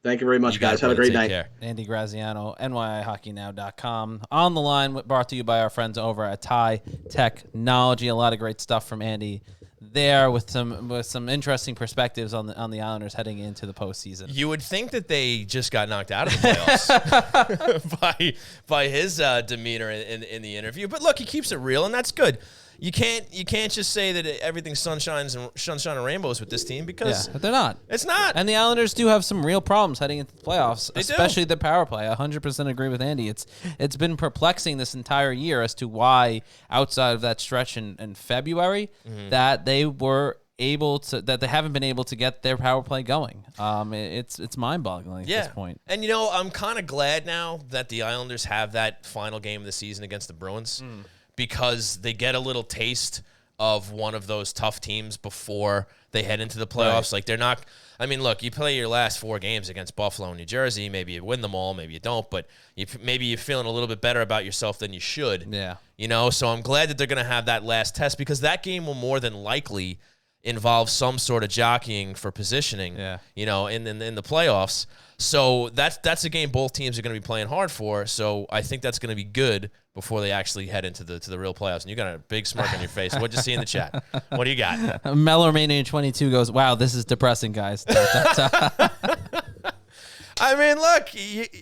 Thank you very much, guys. Have a great night. Care. Andy Graziano, NYIHockeyNow.com. On the line, brought to you by our friends over at Thai Technology. A lot of great stuff from Andy there with some interesting perspectives on the Islanders heading into the postseason. You would think that they just got knocked out of the playoffs by his demeanor in the interview. But look, he keeps it real, and that's good. You can't just say that everything's sunshine and rainbows with this team, because but they're not. It's not. And the Islanders do have some real problems heading into the playoffs, They especially the power play. 100% agree with Andy. It's been perplexing this entire year as to why, outside of that stretch in February, that they haven't been able to get their power play going. It's mind-boggling at this point. And I'm kind of glad now that the Islanders have that final game of the season against the Bruins. Because they get a little taste of one of those tough teams before they head into the playoffs. Like, they're not – I mean, look, you play your last 4 games against Buffalo and New Jersey. Maybe you win them all. Maybe you don't. But maybe you're feeling a little bit better about yourself than you should. Yeah. You know, so I'm glad that they're going to have that last test because that game will more than likely involve some sort of jockeying for positioning, you know, in the playoffs. So that's a game both teams are going to be playing hard for. So I think that's going to be good before they actually head into the real playoffs. And you got a big smirk on your face. What'd you see in the chat? What do you got? Mellermania 22 goes, wow, this is depressing, guys. I mean, look,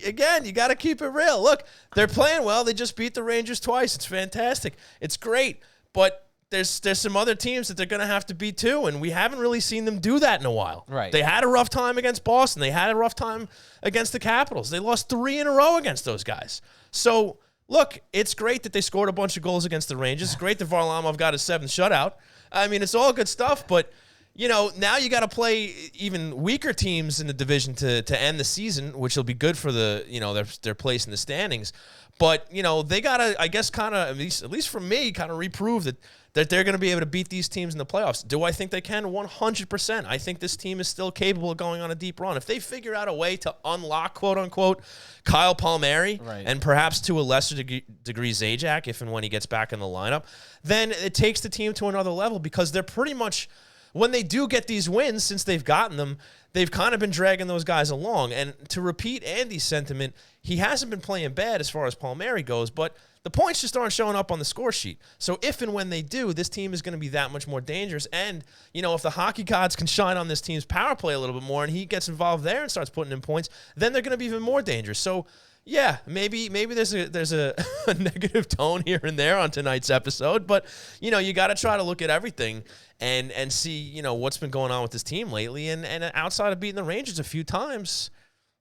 again, you got to keep it real. Look, they're playing well. They just beat the Rangers twice. It's fantastic. It's great. But there's some other teams that they're going to have to beat too, and we haven't really seen them do that in a while. Right. They had a rough time against Boston. They had a rough time against the Capitals. They lost 3 in a row against those guys. So, look, it's great that they scored a bunch of goals against the Rangers. It's great that Varlamov got his 7th shutout. I mean, it's all good stuff, but you know, now you got to play even weaker teams in the division to end the season, which will be good for the, you know, their place in the standings. But, you know, they got to, I guess, kind of, at least for me, kind of reprove that they're going to be able to beat these teams in the playoffs. Do I think they can? 100%. I think this team is still capable of going on a deep run. If they figure out a way to unlock, quote-unquote, Kyle Palmieri and perhaps to a lesser degree Zajac, if and when he gets back in the lineup, then it takes the team to another level because they're pretty much – when they do get these wins, since they've gotten them, they've kind of been dragging those guys along. And to repeat Andy's sentiment, he hasn't been playing bad as far as Palmieri goes, but the points just aren't showing up on the score sheet. So if and when they do, this team is going to be that much more dangerous. And, you know, if the hockey gods can shine on this team's power play a little bit more and he gets involved there and starts putting in points, then they're going to be even more dangerous. So, yeah, maybe there's a negative tone here and there on tonight's episode, but you know, you got to try to look at everything and see, you know, what's been going on with this team lately. And outside of beating the Rangers a few times,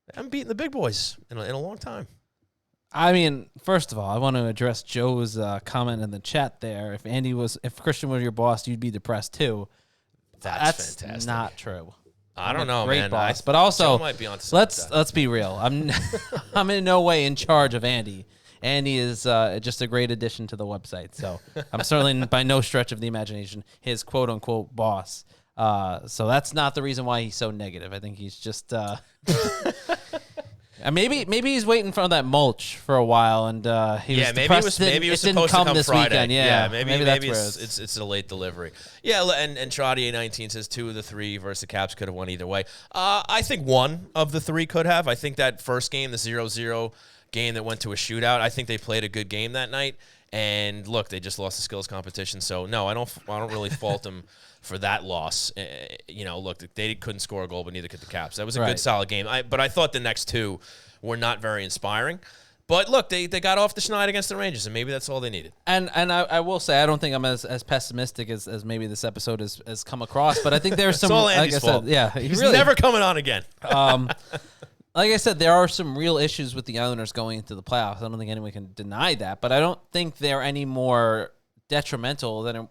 they haven't beaten the big boys in a long time. I mean, first of all, I want to address Joe's comment in the chat there. If Christian was your boss, you'd be depressed too. That's fantastic. Not true. I don't know, great man. Boss, but also, Joe might be onto something let's be real. I'm in no way in charge of Andy. Andy is just a great addition to the website. So I'm certainly by no stretch of the imagination his quote unquote boss. So that's not the reason why he's so negative. I think he's just maybe he's waiting for that mulch for a while, and he was depressed. Maybe it was didn't supposed come to come this Friday. weekend. Yeah, maybe that's where it's a late delivery. Yeah, and Trottier 19 says 2 of the 3 versus the Caps could have won either way. I think 1 of the 3 could have. I think that first game, the 0-0 game that went to a shootout, I think they played a good game that night. And look, they just lost the skills competition. So no, I don't really fault them for that loss. You know, look, they couldn't score a goal, but neither could the Caps. That was a good, solid game. But I thought the next 2 were not very inspiring. But look, they got off the schneid against the Rangers, and maybe that's all they needed. And I will say, I don't think I'm as pessimistic as maybe this episode has come across. But I think there's some. It's all Andy's fault. He's really never coming on again. Like I said, there are some real issues with the Islanders going into the playoffs. I don't think anyone can deny that, but I don't think they're any more detrimental than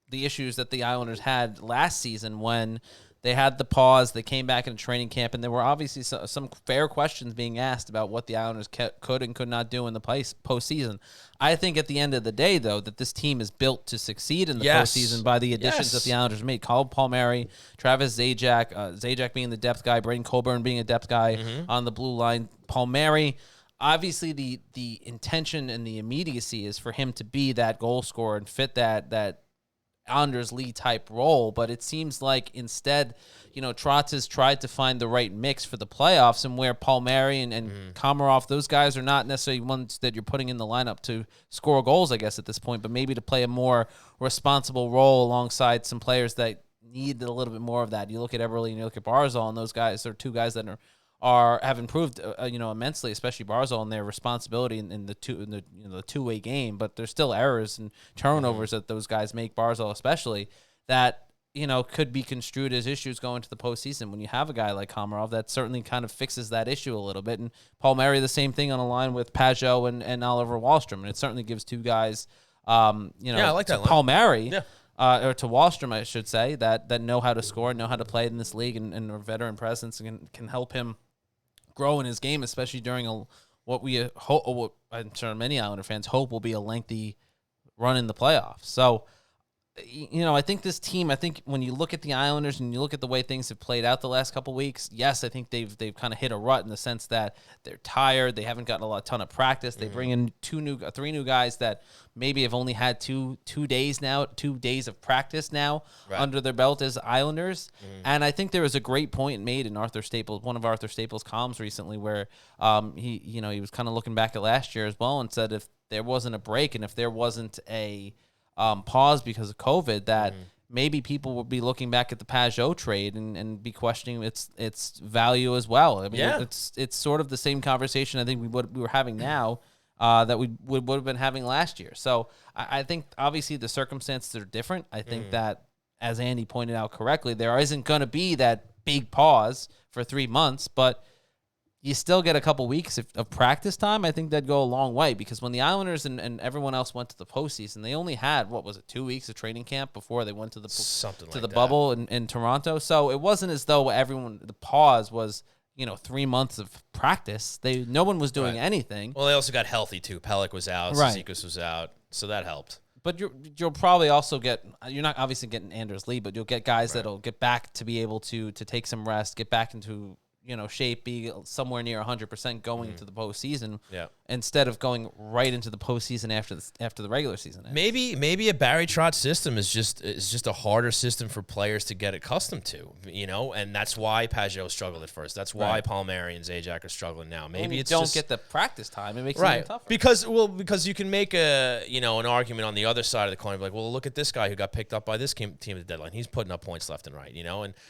the issues that the Islanders had last season when they had the pause. They came back in training camp, and there were obviously some fair questions being asked about what the Islanders could and could not do in the postseason. I think at the end of the day, though, that this team is built to succeed in the postseason by the additions that the Islanders made. Kyle Palmieri, Travis Zajac, Zajac being the depth guy, Braden Coburn being a depth guy on the blue line. Palmieri, obviously the intention and the immediacy is for him to be that goal scorer and fit that Anders Lee type role, but it seems like instead, you know, Trotz has tried to find the right mix for the playoffs, and where Palmieri and Komarov, those guys are not necessarily ones that you're putting in the lineup to score goals, I guess, at this point, but maybe to play a more responsible role alongside some players that need a little bit more of that. You look at Everly and you look at Barzal, and those guys are 2 guys that have improved, immensely, especially Barzal and their responsibility in the two-way game. But there's still errors and turnovers that those guys make, Barzal especially, that could be construed as issues going to the postseason. When you have a guy like Komarov, that certainly kind of fixes that issue a little bit. And Palmieri, the same thing on a line with Pajot and Oliver Wahlstrom, and it certainly gives 2 guys, I like that line. Palmieri. Yeah. Or to Wahlstrom, I should say, that know how to score, know how to play in this league, and are veteran presence and can help him grow in his game, especially during what I'm sure many Islander fans hope will be a lengthy run in the playoffs. So I think this team, when you look at the Islanders and you look at the way things have played out the last couple weeks, yes, I think they've kind of hit a rut in the sense that they're tired. They haven't gotten a ton of practice. They bring in three new guys that maybe have only had 2 days now, 2 days of practice now under their belt as Islanders. And I think there was a great point made in one of Arthur Staples' columns recently where he was kind of looking back at last year as well and said if there wasn't a break and if there wasn't a pause because of COVID, that maybe people will be looking back at the Pajot trade and be questioning its value as well. I mean, it's sort of the same conversation I think we were having now that we would have been having last year. So I think obviously the circumstances are different. I think that, as Andy pointed out correctly, there isn't going to be that big pause for 3 months, but you still get a couple weeks of practice time. I think that'd go a long way because when the Islanders and everyone else went to the postseason, they only had, 2 weeks of training camp before they went to the bubble in Toronto. So it wasn't as though the pause was 3 months of practice. No one was doing anything. Well, they also got healthy too. Pelech was out, Zizekas was out, so that helped. But you'll probably also you're not obviously getting Anders Lee, but you'll get guys that'll get back to be able to take some rest, get back into shape, be somewhere near 100% going into the postseason. Yeah. Instead of going right into the postseason after the regular season ends. Maybe a Barry Trotz system is just a harder system for players to get accustomed to, and that's why Pajot struggled at first. That's why Palmieri and Zajac are struggling now. Maybe it's don't get the practice time. It makes it even tougher. Because you can make an argument on the other side of the coin, like, well, look at this guy who got picked up by this team at the deadline. He's putting up points left and right,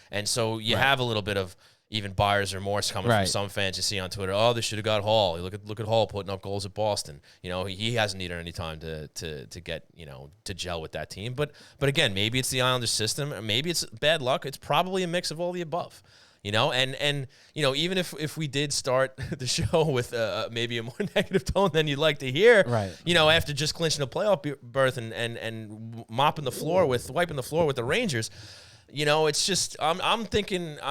and so you have a little bit of even buyer's remorse coming from some fans you see on Twitter. Oh, they should have got Hall. Look at Hall putting up goals at Boston. He hasn't needed any time to get to gel with that team. But again, maybe it's the Islanders system. Maybe it's bad luck. It's probably a mix of all the above. And even if we did start the show with maybe a more negative tone than you'd like to hear, after just clinching a playoff berth and wiping the floor with the Rangers. It's just I'm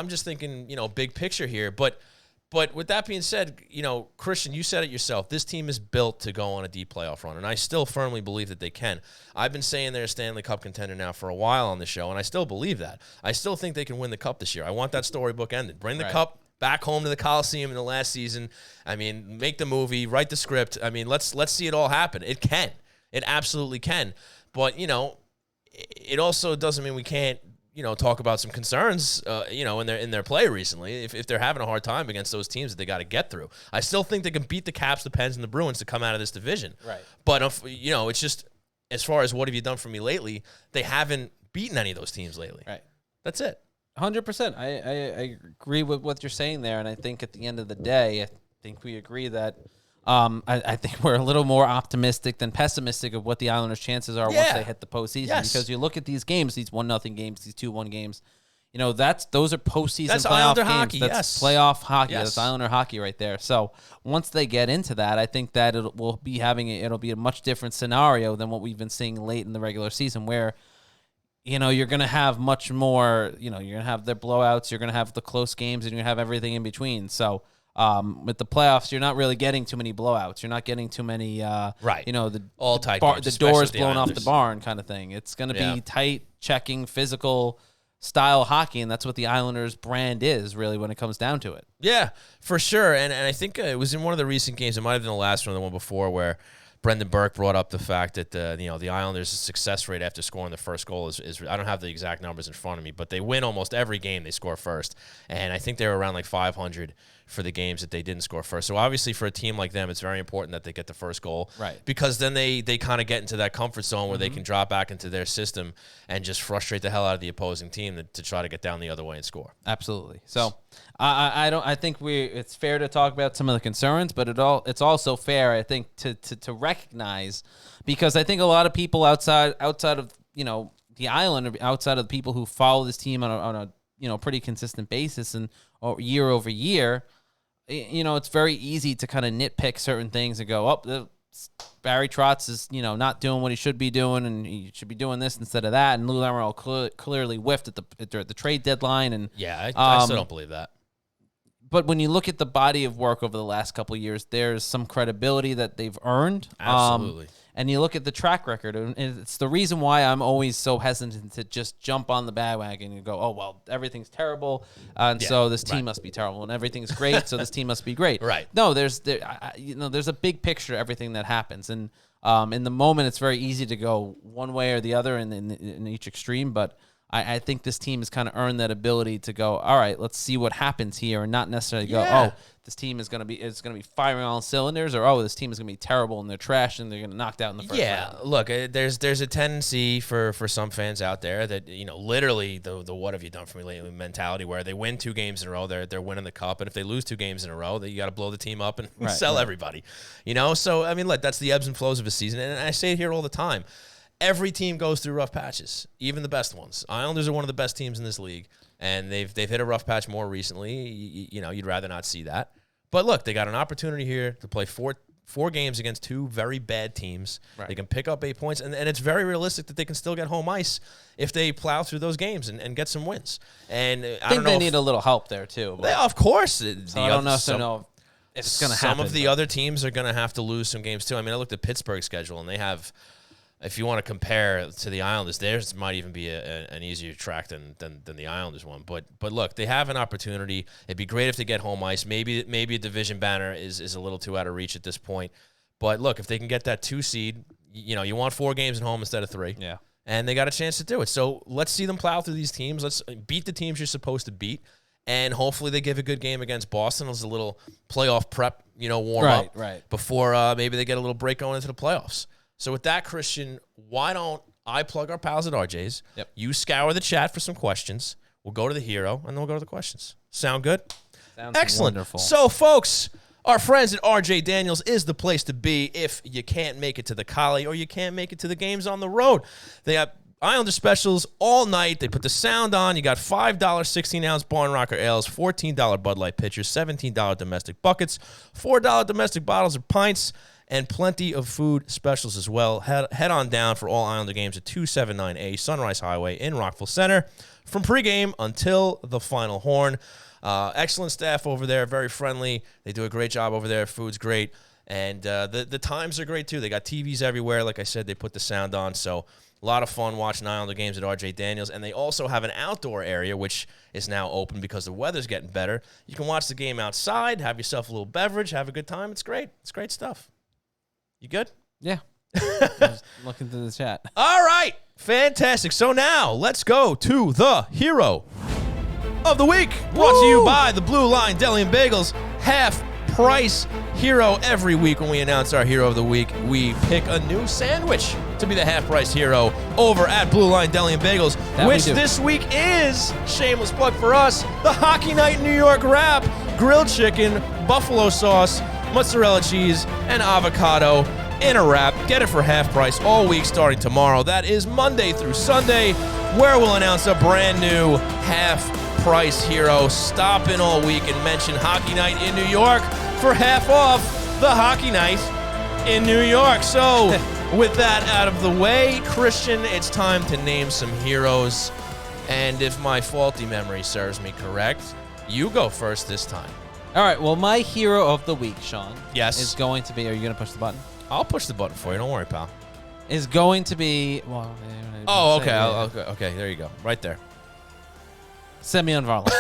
just thinking, big picture here. But with that being said, Christian, you said it yourself. This team is built to go on a deep playoff run, and I still firmly believe that they can. I've been saying they're a Stanley Cup contender now for a while on the show, and I still believe that. I still think they can win the Cup this year. I want that storybook ended. Bring the Cup back home to the Coliseum in the last season. I mean, make the movie, write the script. I mean, let's see it all happen. It can. It absolutely can. But, it also doesn't mean we can't talk about some concerns, in their play recently. If they're having a hard time against those teams that they got to get through, I still think they can beat the Caps, the Pens, and the Bruins to come out of this division. Right. But it's just as far as what have you done for me lately, they haven't beaten any of those teams lately. Right. That's it. 100%. I agree with what you're saying there, and I think at the end of the day, I think we agree that. I think we're a little more optimistic than pessimistic of what the Islanders' chances are once they hit the postseason. Because you look at these games, these 1-0 games, these 2-1 games. Those are postseason playoff Islander games. Hockey, That's playoff hockey. That's Islander hockey right there. So once they get into that, I think that it'll be a much different scenario than what we've been seeing late in the regular season, where you're going to have much more. You're going to have their blowouts. You're going to have the close games, and you're going to have everything in between. So. With the playoffs, you're not really getting too many blowouts. You're not getting too many, all tight the doors blown off the barn kind of thing. It's going to be tight, checking, physical style hockey, and that's what the Islanders brand is really when it comes down to it. Yeah, for sure. And I think it was in one of the recent games. It might have been the last one, the one before, where Brendan Burke brought up the fact that the Islanders' success rate after scoring the first goal is I don't have the exact numbers in front of me, but they win almost every game they score first, and I think they were around like 500 for the games that they didn't score first. So obviously for a team like them, it's very important that they get the first goal, right? Because then they kind of get into that comfort zone where they can drop back into their system and just frustrate the hell out of the opposing team to try to get down the other way and score. Absolutely. So I think it's fair to talk about some of the concerns, but it's also fair, I think, to recognize, because I think a lot of people outside of the island, outside of the people who follow this team on a pretty consistent basis and year over year, it's very easy to kind of nitpick certain things and go, Barry Trotz is not doing what he should be doing, and he should be doing this instead of that. And Lou Lamoriello clearly whiffed at the trade deadline. And I still don't believe that. But when you look at the body of work over the last couple of years, there's some credibility that they've earned. Absolutely. And you look at the track record, and it's the reason why I'm always so hesitant to just jump on the bandwagon and go, oh, well, everything's terrible, and so this team must be terrible, and everything's great, so this team must be great. Right. No, there's a big picture to everything that happens, and in the moment, it's very easy to go one way or the other in each extreme, but I think this team has kind of earned that ability to go, all right, let's see what happens here, and not necessarily go, oh, this team is going to be firing on all cylinders, or oh, this team is going to be terrible and they're trash and they're going to knock out in the first round. Look, there's a tendency for some fans out there that literally the what have you done for me lately mentality, where they win 2 games in a row, they're winning the cup, and if they lose 2 games in a row, you got to blow the team up and sell everybody. So I mean, look, that's the ebbs and flows of a season, and I say it here all the time. Every team goes through rough patches, even the best ones. Islanders are one of the best teams in this league, and they've hit a rough patch more recently. You'd rather not see that. But look, they got an opportunity here to play four games against 2 very bad teams. Right. They can pick up 8 points, and it's very realistic that they can still get home ice if they plow through those games and get some wins. And I think they need a little help there, too. Of course. So I don't know if it's going to happen. Some of the other teams are going to have to lose some games, too. I mean, I looked at Pittsburgh's schedule, and they have – if you want to compare to the Islanders, theirs might even be an easier track than the Islanders one. But look, they have an opportunity. It'd be great if they get home ice. Maybe a division banner is a little too out of reach at this point. But look, if they can get that 2 seed, you want 4 games at home instead of 3. Yeah. And they got a chance to do it. So let's see them plow through these teams. Let's beat the teams you're supposed to beat. And hopefully they give a good game against Boston as a little playoff prep, warm up before maybe they get a little break going into the playoffs. So with that, Christian, why don't I plug our pals at RJ's? Yep. You scour the chat for some questions. We'll go to the hero, and then we'll go to the questions. Sound good? Sounds excellent. Wonderful. So, folks, our friends at RJ Daniels is the place to be if you can't make it to the Collie or you can't make it to the games on the road. They have Islander specials all night. They put the sound on. You got $5 16-ounce Barn Rocker ales, $14 Bud Light pitchers, $17 domestic buckets, $4 domestic bottles or pints, and plenty of food specials as well. Head on down for all Islander games at 279A Sunrise Highway in Rockville Center from pregame until the final horn. Excellent staff over there, very friendly. They do a great job over there. Food's great. And the times are great, too. They got TVs everywhere. Like I said, they put the sound on. So a lot of fun watching Islander games at RJ Daniels. And they also have an outdoor area, which is now open because the weather's getting better. You can watch the game outside, have yourself a little beverage, have a good time. It's great. It's great stuff. You good? Yeah. Just looking through the chat. All right. Fantastic. So now let's go to the hero of the week. Brought to you by the Blue Line Deli and Bagels. Half price hero every week. When we announce our hero of the week, we pick a new sandwich to be the half price hero over at Blue Line Deli and Bagels, which this week is, shameless plug for us, the Hockey Night New York wrap, grilled chicken, buffalo sauce, mozzarella cheese, and avocado in a wrap. Get it for half price all week starting tomorrow. That is Monday through Sunday, where we'll announce a brand new half price hero. Stop in all week and mention Hockey Night in New York for half off the Hockey Night in New York. So with that out of the way, Christian, it's time to name some heroes. And if my faulty memory serves me correct, you go first this time. All right, well, my hero of the week, Sean, yes, is going to be, are you going to push the button? I'll push the button for you. Don't worry, pal. Is going to be, well, okay, there you go. Right there. Semyon Varlamov.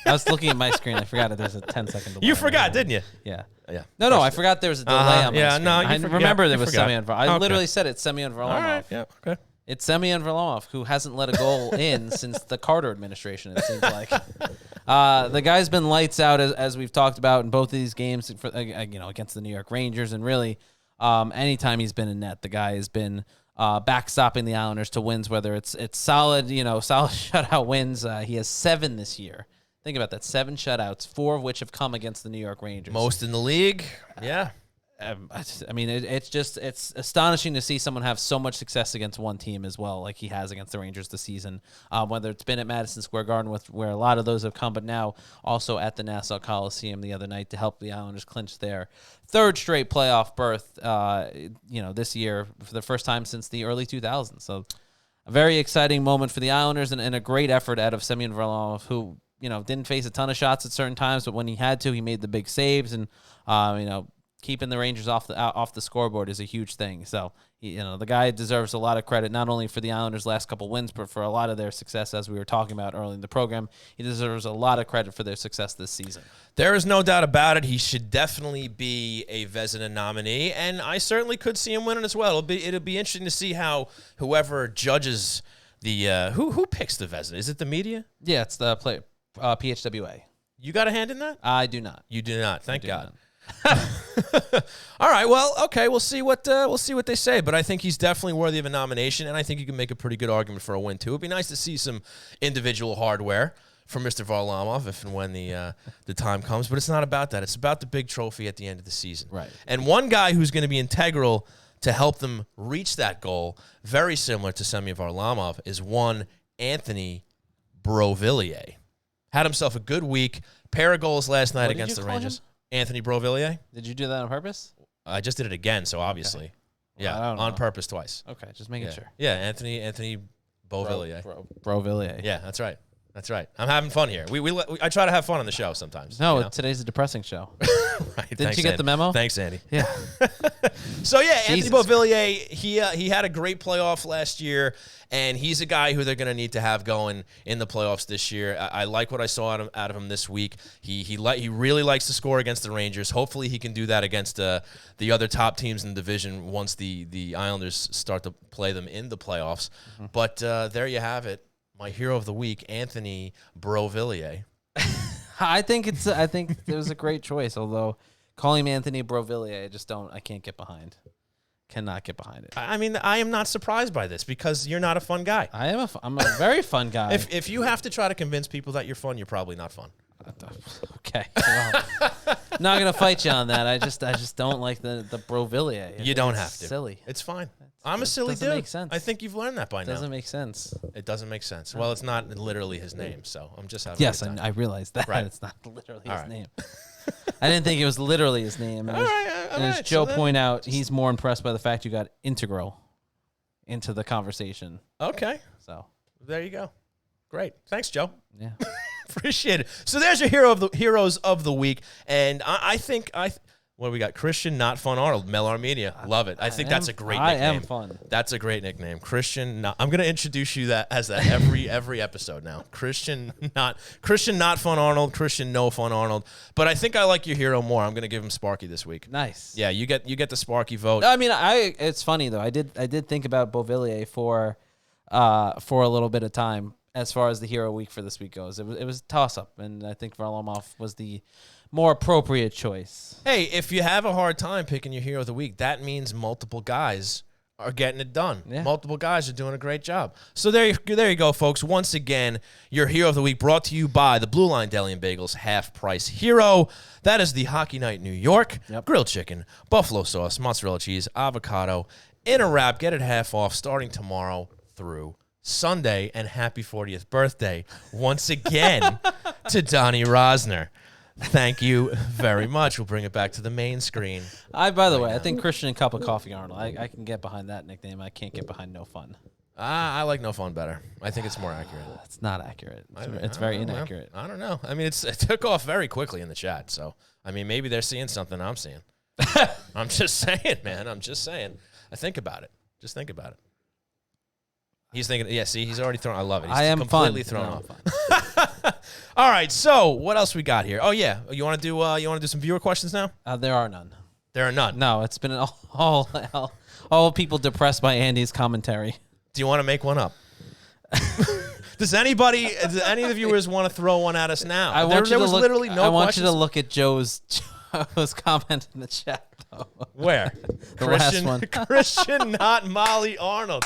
I was looking at my screen. I forgot that there's a 10-second delay. You forgot, didn't you? Yeah. Yeah. No, I forgot there was a delay on my screen. No, I remember there was Semyon Varlamov. I literally said it's Semyon Varlamov. All right, yeah, okay. It's Semyon Varlamov, who hasn't let a goal in since the Carter administration, it seems like. The guy's been lights out, as we've talked about in both of these games, against the New York Rangers, and really anytime he's been in net, the guy has been backstopping the Islanders to wins, whether it's solid, solid shutout wins. He has 7 this year. Think about that, 7 shutouts, 4 of which have come against the New York Rangers. Most in the league, yeah. I mean, it's astonishing to see someone have so much success against one team as well, like he has against the Rangers this season. Whether it's been at Madison Square Garden, where a lot of those have come, but now also at the Nassau Coliseum the other night to help the Islanders clinch their 3rd straight playoff berth. This year for the first time since the early 2000s. So, a very exciting moment for the Islanders and a great effort out of Semyon Varlamov, who didn't face a ton of shots at certain times, but when he had to, he made the big saves, and keeping the Rangers off the scoreboard is a huge thing. So, the guy deserves a lot of credit, not only for the Islanders' last couple wins, but for a lot of their success, as we were talking about early in the program. He deserves a lot of credit for their success this season. There is no doubt about it. He should definitely be a Vezina nominee, and I certainly could see him winning as well. It'll be interesting to see how whoever judges the who picks the Vezina. Is it the media? Yeah, it's the PHWA. You got a hand in that? I do not. You do not. Thank God. Not. All right. Well, okay. We'll see what they say. But I think he's definitely worthy of a nomination, and I think you can make a pretty good argument for a win too. It'd be nice to see some individual hardware from Mr. Varlamov if and when the time comes. But it's not about that. It's about the big trophy at the end of the season. Right. And one guy who's going to be integral to help them reach that goal, very similar to Semyon Varlamov, is one Anthony Beauvillier. Had himself a good week. Pair of goals last night against the Rangers. Anthony Beauvillier. Did you do that on purpose? I just did it again, so obviously. Okay. Yeah, Well, on purpose twice. Okay, just making sure. Yeah, Anthony Beauvillier. Beauvillier. Yeah, that's right. That's right. I'm having fun here. I try to have fun on the show sometimes. No, today's a depressing show. Right. Didn't you get the memo? Thanks, Andy. Yeah. So, yeah, Jesus. Anthony Beauvillier, he had a great playoff last year, and he's a guy who they're going to need to have going in the playoffs this year. I like what I saw out of him this week. He really likes to score against the Rangers. Hopefully he can do that against the other top teams in the division once the Islanders start to play them in the playoffs. Mm-hmm. But there you have it. My hero of the week, Anthony Beauvillier. I think it was a great choice, although calling him Anthony Beauvillier, I can't get behind. Cannot get behind it. I mean, I am not surprised by this because you're not a fun guy. I'm a very fun guy. If you have to try to convince people that you're fun, you're probably not fun. Okay. Well, not gonna fight you on that. I just don't like the Beauvillier. You don't have to. Silly. It's fine. I'm a silly dude. Doesn't make sense. I think you've learned that by now. Doesn't make sense. It doesn't make sense. Well, it's not literally his name, so I'm just having. Yes, a good time. I realized that. Right. It's not literally All his right. name. I didn't think it was literally his name. All right. As Joe pointed out, he's more impressed by the fact you got integral into the conversation. Okay. So there you go. Great. Thanks, Joe. yeah. Appreciate it. So there's your heroes of the week, and I think what do we got? Christian Not Fun Arnold, Mel Armenia. Love it. I think that's a great nickname. I am fun. That's a great nickname. Christian I'm going to introduce you as that every episode now. Christian Not Fun Arnold, Christian No Fun Arnold. But I think I like your hero more. I'm going to give him Sparky this week. Nice. Yeah, you get the Sparky vote. I mean, it's funny though. I did think about Beauvillier for a little bit of time as far as the hero week for this week goes. It was a toss up, and I think Varlamov was the more appropriate choice. Hey, if you have a hard time picking your hero of the week, that means multiple guys are getting it done. Yeah. Multiple guys are doing a great job. So there you go, folks. Once again, your hero of the week brought to you by the Blue Line Deli and Bagels Half Price Hero. That is the Hockey Night New York. Yep. Grilled chicken, buffalo sauce, mozzarella cheese, avocado, in a wrap. Get it half off starting tomorrow through Sunday. And happy 40th birthday once again to Donnie Rosner. Thank you very much. We'll bring it back to the main screen. By the way, I think Christian Cup of Coffee Arnold. I can get behind that nickname. I can't get behind No Fun. I like No Fun better. I think it's more accurate. It's not accurate. It's very inaccurate. I don't know. I mean, it took off very quickly in the chat. So, I mean, maybe they're seeing something I'm seeing. I'm just saying, man. I'm just saying. Think about it. Just think about it. He's thinking, yeah, see, he's already thrown. I love it. He's I am completely fun. thrown off. All right, so what else we got here? Oh yeah, you want to do some viewer questions now? There are none. There are none. No, it's been all people depressed by Andy's commentary. Do you want to make one up? Does any of the viewers want to throw one at us now? There was literally no I want questions. you to look at Joe's comment in the chat, though. Where? The last one. Christian, not Molly Arnold.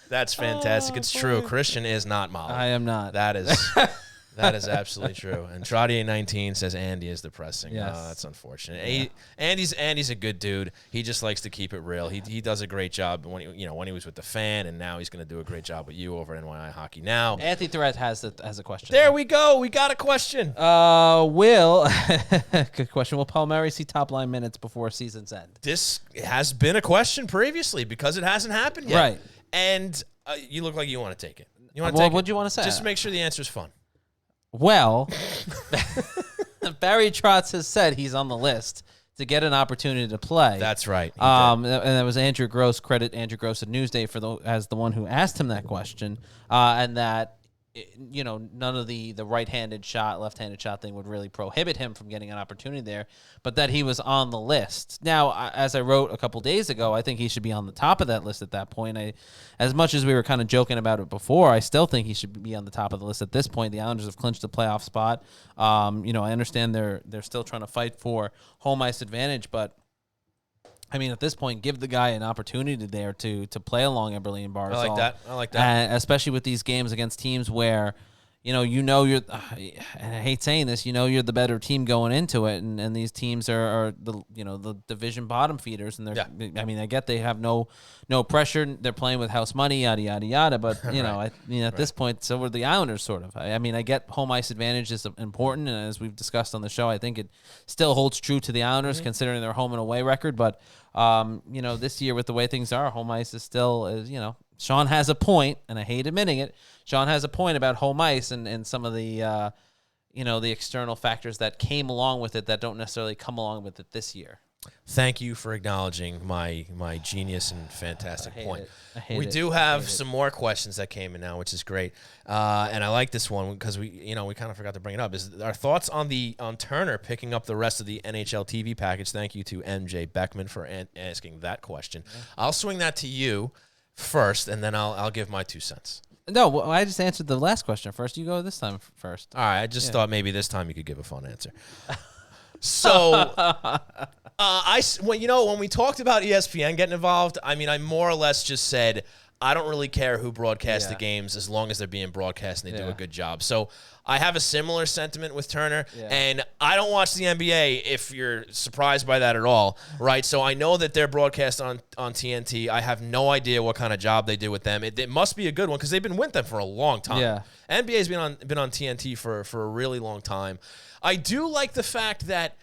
That's fantastic. It's true. Christian is not Molly. I am not. That is absolutely true. And Trottier 19 says Andy is depressing. Yes. Oh, that's unfortunate. Andy's a good dude. He just likes to keep it real. He does a great job when he was with the Fan, and now he's going to do a great job with you over at NYI Hockey Now. Anthony Threat has a question. There we go. We got a question. Good question. Will Palmieri see top line minutes before season's end? This has been a question previously because it hasn't happened yet. Right. And you look like you want to take it. You want to Well, take what'd it? you want to say? Just make sure the answer is fun. Well, Barry Trotz has said he's on the list to get an opportunity to play. That's right. And that was Andrew Gross. Credit Andrew Gross at Newsday as the one who asked him that question, and that none of the right-handed shot, left-handed shot thing would really prohibit him from getting an opportunity there, but that he was on the list. Now, as I wrote a couple days ago, I think he should be on the top of that list at that point. As much as we were kind of joking about it before, I still think he should be on the top of the list at this point. The Islanders have clinched the playoff spot. I understand they're still trying to fight for home ice advantage, but I mean, at this point, give the guy an opportunity there to play along Eberle and Barzal. I like that. Especially with these games against teams where, you're, and I hate saying this, you're the better team going into it, and these teams are the division bottom feeders, and I mean, I get they have no pressure, they're playing with house money, yada yada yada, but at this point, so are the Islanders sort of. I mean, I get home ice advantage is important, and as we've discussed on the show, I think it still holds true to the Islanders considering their home and away record, but this year with the way things are, home ice is still Sean has a point, and I hate admitting it. Sean has a point about home ice and some of the, the external factors that came along with it that don't necessarily come along with it this year. Thank you for acknowledging my genius and fantastic point. We do have have some more questions that came in now, which is great, and I like this one because we kind of forgot to bring it up. Is our thoughts on Turner picking up the rest of the NHL TV package? Thank you to MJ Beckman for asking that question. Yeah. I'll swing that to you first, and then I'll give my 2 cents. No, well, I just answered the last question first. You go this time first. All right, I just thought maybe this time you could give a fun answer. So, when we talked about ESPN getting involved, I mean, I more or less just said, I don't really care who broadcasts the games as long as they're being broadcast and they do a good job. So I have a similar sentiment with Turner, and I don't watch the NBA if you're surprised by that at all, right? So I know that they're broadcast on TNT. I have no idea what kind of job they do with them. It must be a good one because they've been with them for a long time. Yeah. NBA's been on TNT for a really long time. I do like the fact that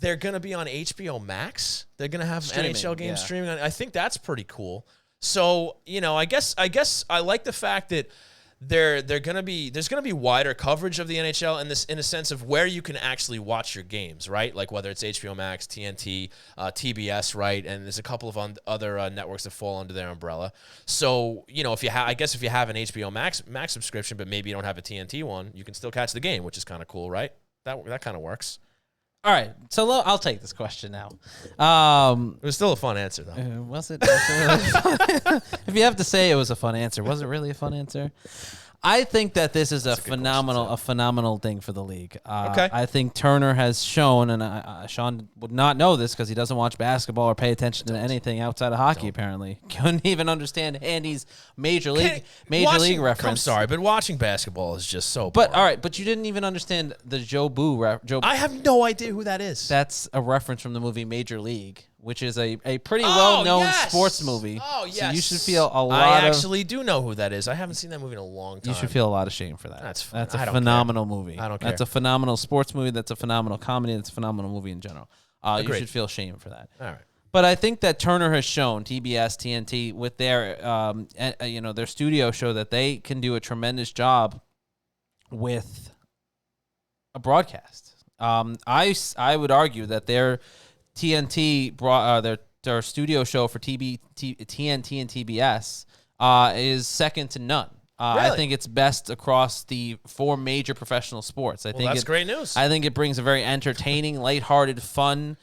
they're going to be on HBO Max. They're going to have NHL games streaming on. I think that's pretty cool. So, I guess I like the fact that there's going to be wider coverage of the NHL in a sense of where you can actually watch your games, right? Like whether it's HBO Max, TNT, TBS, right? And there's a couple of other networks that fall under their umbrella. So, if you have an HBO Max subscription, but maybe you don't have a TNT one, you can still catch the game, which is kind of cool, right? That kind of works. All right, so I'll take this question now. It was still a fun answer, though. Was it? If you have to say it was a fun answer, was it really a fun answer? I think that this is a phenomenal thing for the league. Okay. I think Turner has shown, and Sean would not know this because he doesn't watch basketball or pay attention to anything outside of hockey. Apparently, couldn't even understand Andy's major league reference. I'm sorry, but watching basketball is just so. But all right, but you didn't even understand the Joe Boo. I have no idea who that is. That's a reference from the movie Major League, which is a pretty well-known sports movie. Oh, yes. So you should feel a lot I actually do know who that is. I haven't seen that movie in a long time. You should feel a lot of shame for that. That's a phenomenal movie. I don't care. That's a phenomenal sports movie. That's a phenomenal comedy. That's a phenomenal movie in general. You should feel shame for that. All right. But I think that Turner has shown, TBS, TNT, with their their studio show, that they can do a tremendous job with a broadcast. I would argue that their TNT their studio show for TNT and TBS is second to none. Really? I think it's best across the 4 major professional sports. I think that's great news. I think it brings a very entertaining, lighthearted, fun,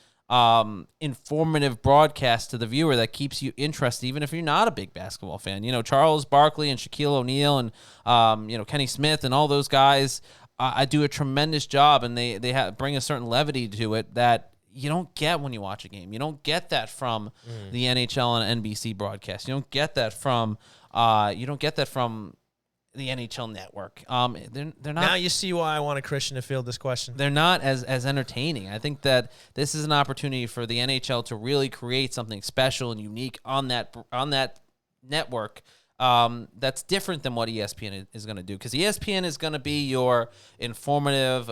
informative broadcast to the viewer that keeps you interested, even if you're not a big basketball fan. Charles Barkley and Shaquille O'Neal and Kenny Smith and all those guys I do a tremendous job, and they bring a certain levity to it that you don't get when you watch a game. You don't get that from the NHL and NBC broadcast. You don't get that from the NHL network. They're not. Now you see why I wanted Christian to field this question. They're not as entertaining. I think that this is an opportunity for the NHL to really create something special and unique on that network that's different than what ESPN is going to do, because ESPN is going to be your informative,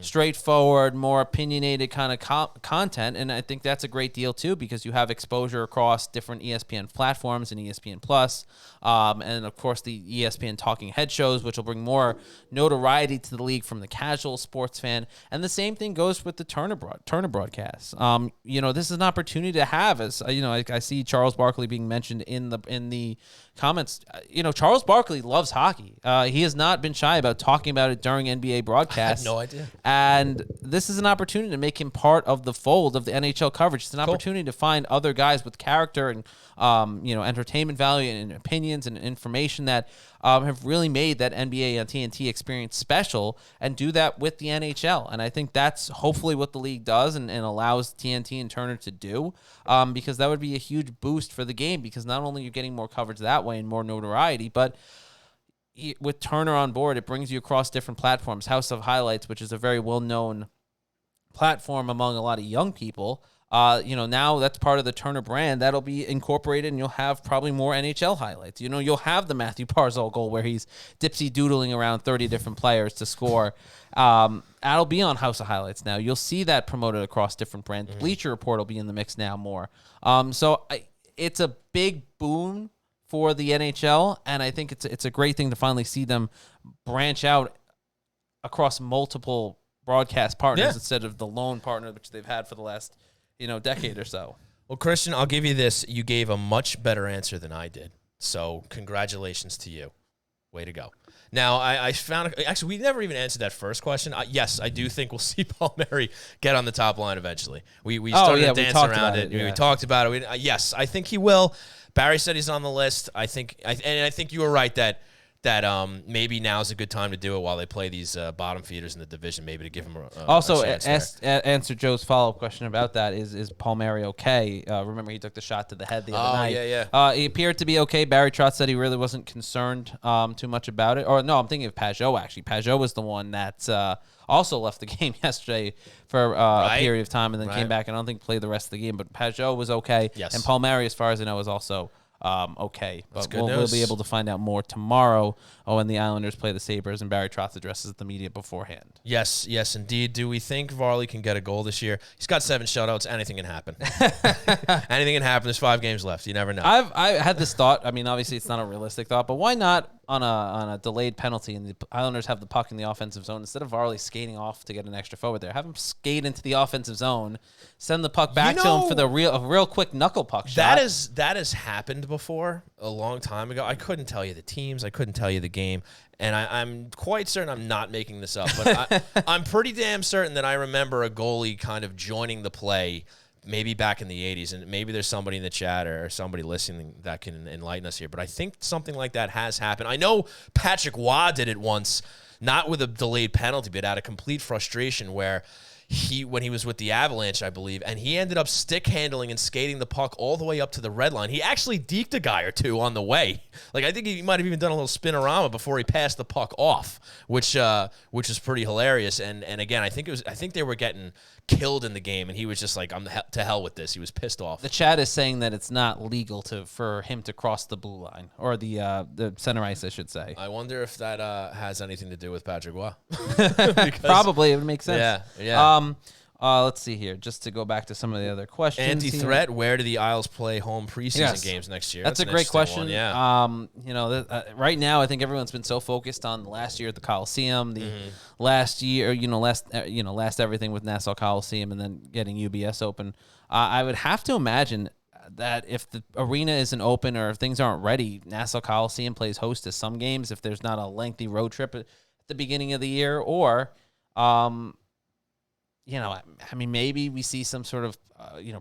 straightforward, more opinionated kind of content, and I think that's a great deal too, because you have exposure across different ESPN platforms and ESPN Plus, and of course the ESPN Talking Head shows, which will bring more notoriety to the league from the casual sports fan, and the same thing goes with the Turner broadcasts. This is an opportunity to have, as I see Charles Barkley being mentioned in the comments. Charles Barkley loves hockey. He has not been shy about talking about it during NBA broadcasts. I had no idea. And this is an opportunity to make him part of the fold of the NHL coverage. It's an opportunity to find other guys with character and entertainment value and opinions and information that have really made that NBA on TNT experience special, and do that with the NHL. And I think that's hopefully what the league does and allows TNT and Turner to do, because that would be a huge boost for the game, because not only you're getting more coverage that way and more notoriety, but with Turner on board, it brings you across different platforms. House of Highlights, which is a very well-known platform among a lot of young people, now that's part of the Turner brand. That'll be incorporated, and you'll have probably more NHL highlights. You'll have the Matthew Barzal goal where he's dipsy doodling around 30 different players to score. That'll be on House of Highlights now. You'll see that promoted across different brands. Bleacher Report will be in the mix now more. It's a big boon for the NHL, and I think it's a great thing to finally see them branch out across multiple broadcast partners instead of the lone partner which they've had for the last decade or so. Well, Christian, I'll give you this. You gave a much better answer than I did, so congratulations to you. Way to go. Now, I found – actually, we never even answered that first question. Yes, I do think we'll see Palmieri get on the top line eventually. We started to dance around it. We talked about it. Yes, I think he will. Barry said he's on the list. I think you were right that maybe now is a good time to do it while they play these bottom feeders in the division, maybe to give him a chance. Answer Joe's follow-up question about that. Is Palmieri okay? Remember, he took the shot to the head the other night. Yeah. He appeared to be okay. Barry Trotz said he really wasn't concerned too much about it. Or no, I'm thinking of Pajot, actually. Pajot was the one that also left the game yesterday for a period of time and then came back and I don't think played the rest of the game. But Pajot was okay. Yes. And Palmieri, as far as I know, is also okay. But we'll be able to find out more tomorrow when the Islanders play the Sabres and Barry Trotz addresses the media beforehand. Yes, indeed. Do we think Varley can get a goal this year? He's got 7 shutouts. Anything can happen. Anything can happen. There's 5 games left. You never know. I had this thought. I mean, obviously it's not a realistic thought, but why not on a delayed penalty and the Islanders have the puck in the offensive zone, instead of Varley skating off to get an extra forward there, have him skate into the offensive zone, send the puck back to him for the real quick knuckle puck shot. That has happened before a long time ago. I couldn't tell you the teams. I couldn't tell you the game. And I'm quite certain I'm not making this up, but I'm pretty damn certain that I remember a goalie kind of joining the play maybe back in the 80s, and maybe there's somebody in the chat or somebody listening that can enlighten us here, but I think something like that has happened. I know Patrick Waugh did it once, not with a delayed penalty, but out of complete frustration where when he was with the Avalanche, I believe, and he ended up stick handling and skating the puck all the way up to the red line. He actually deked a guy or two on the way. Like, I think he might have even done a little spinorama before he passed the puck off, which is pretty hilarious. And again, I think they were getting killed in the game, and he was just like, "I'm to hell with this." He was pissed off. The chat is saying that it's not legal for him to cross the blue line, or the center ice, I should say. I wonder if that has anything to do with Patrick Waugh. Probably, it would make sense. Yeah. Let's see here, just to go back to some of the other questions. Anti-threat, where do the Isles play home preseason games next year? That's a great question. One, yeah. Right now, I think everyone's been so focused on last year at the Coliseum, the last year, last everything with Nassau Coliseum, and then getting UBS open. I would have to imagine that if the arena isn't open or if things aren't ready, Nassau Coliseum plays host to some games if there's not a lengthy road trip at the beginning of the year, or maybe we see some sort of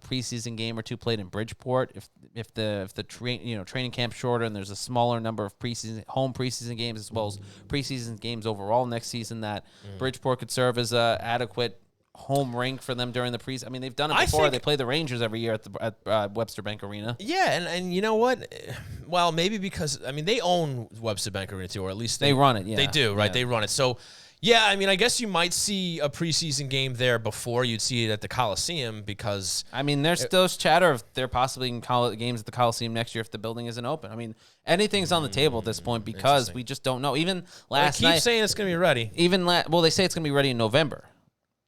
preseason game or two played in Bridgeport if the training camp's shorter and there's a smaller number of home preseason games as well as preseason games overall next season, that Bridgeport could serve as a adequate home rink for them during the preseason. I mean, they've done it before. They play the Rangers every year at Webster Bank Arena. Yeah, and you know what? Well, maybe because they own Webster Bank Arena too, or at least they run it. Yeah, they do, right? Yeah. They run it. So Yeah, I mean, I guess you might see a preseason game there before you'd see it at the Coliseum because... I mean, there's still chatter of there possibly in games at the Coliseum next year if the building isn't open. I mean, anything's on the table at this point because we just don't know. Even last night... They keep saying it's going to be ready. Well, they say it's going to be ready in November.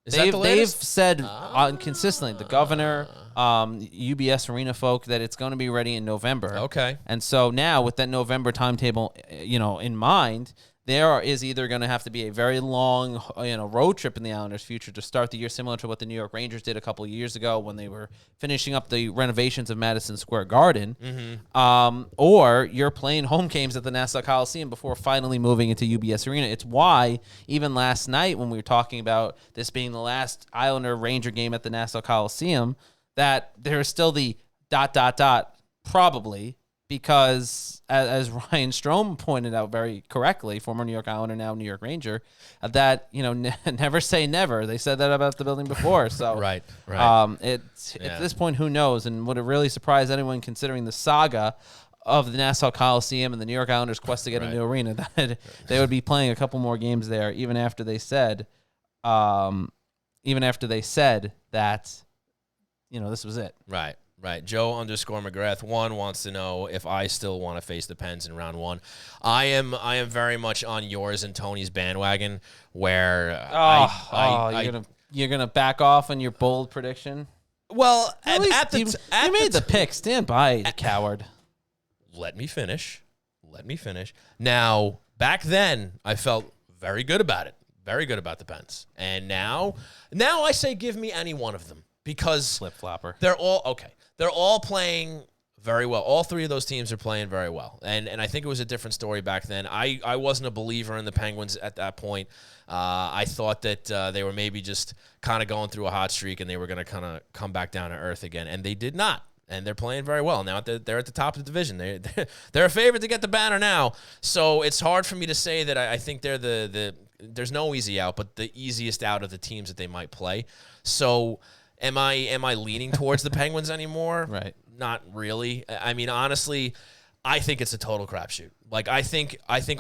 They've said consistently, the governor, UBS Arena folk, that it's going to be ready in November. Okay. And so now with that November timetable, in mind, there is either going to have to be a very long, road trip in the Islanders' future to start the year, similar to what the New York Rangers did a couple of years ago when they were finishing up the renovations of Madison Square Garden, or you're playing home games at the Nassau Coliseum before finally moving into UBS Arena. It's why even last night when we were talking about this being the last Islander-Ranger game at the Nassau Coliseum, that there's still the ... probably, because as Ryan Strome pointed out very correctly, former New York Islander, now New York Ranger, that never say never. They said that about the building before. So right. At this point, who knows? And would it really surprise anyone considering the saga of the Nassau Coliseum and the New York Islanders' quest to get a new arena that they would be playing a couple more games there, even after they said that this was it. Right. Joe_McGrath 1 wants to know if I still want to face the Pens in round 1. I am very much on yours and Tony's bandwagon. Where you're gonna back off on your bold prediction. Well, you made the pick. Stand by, you coward. Let me finish. Now, back then, I felt very good about it. Very good about the Pens. And now I say give me any one of them because flip-flopper. They're all playing very well. All three of those teams are playing very well. And I think it was a different story back then. I wasn't a believer in the Penguins at that point. I thought that they were maybe just kind of going through a hot streak and they were going to kind of come back down to earth again. And they did not. And they're playing very well. Now they're at the top of the division. They're a favorite to get the banner now. So it's hard for me to say that I think they're there's no easy out, but the easiest out of the teams that they might play. So am I leaning towards the Penguins anymore? Right. Not really. I mean, honestly, I think it's a total crapshoot. Like I think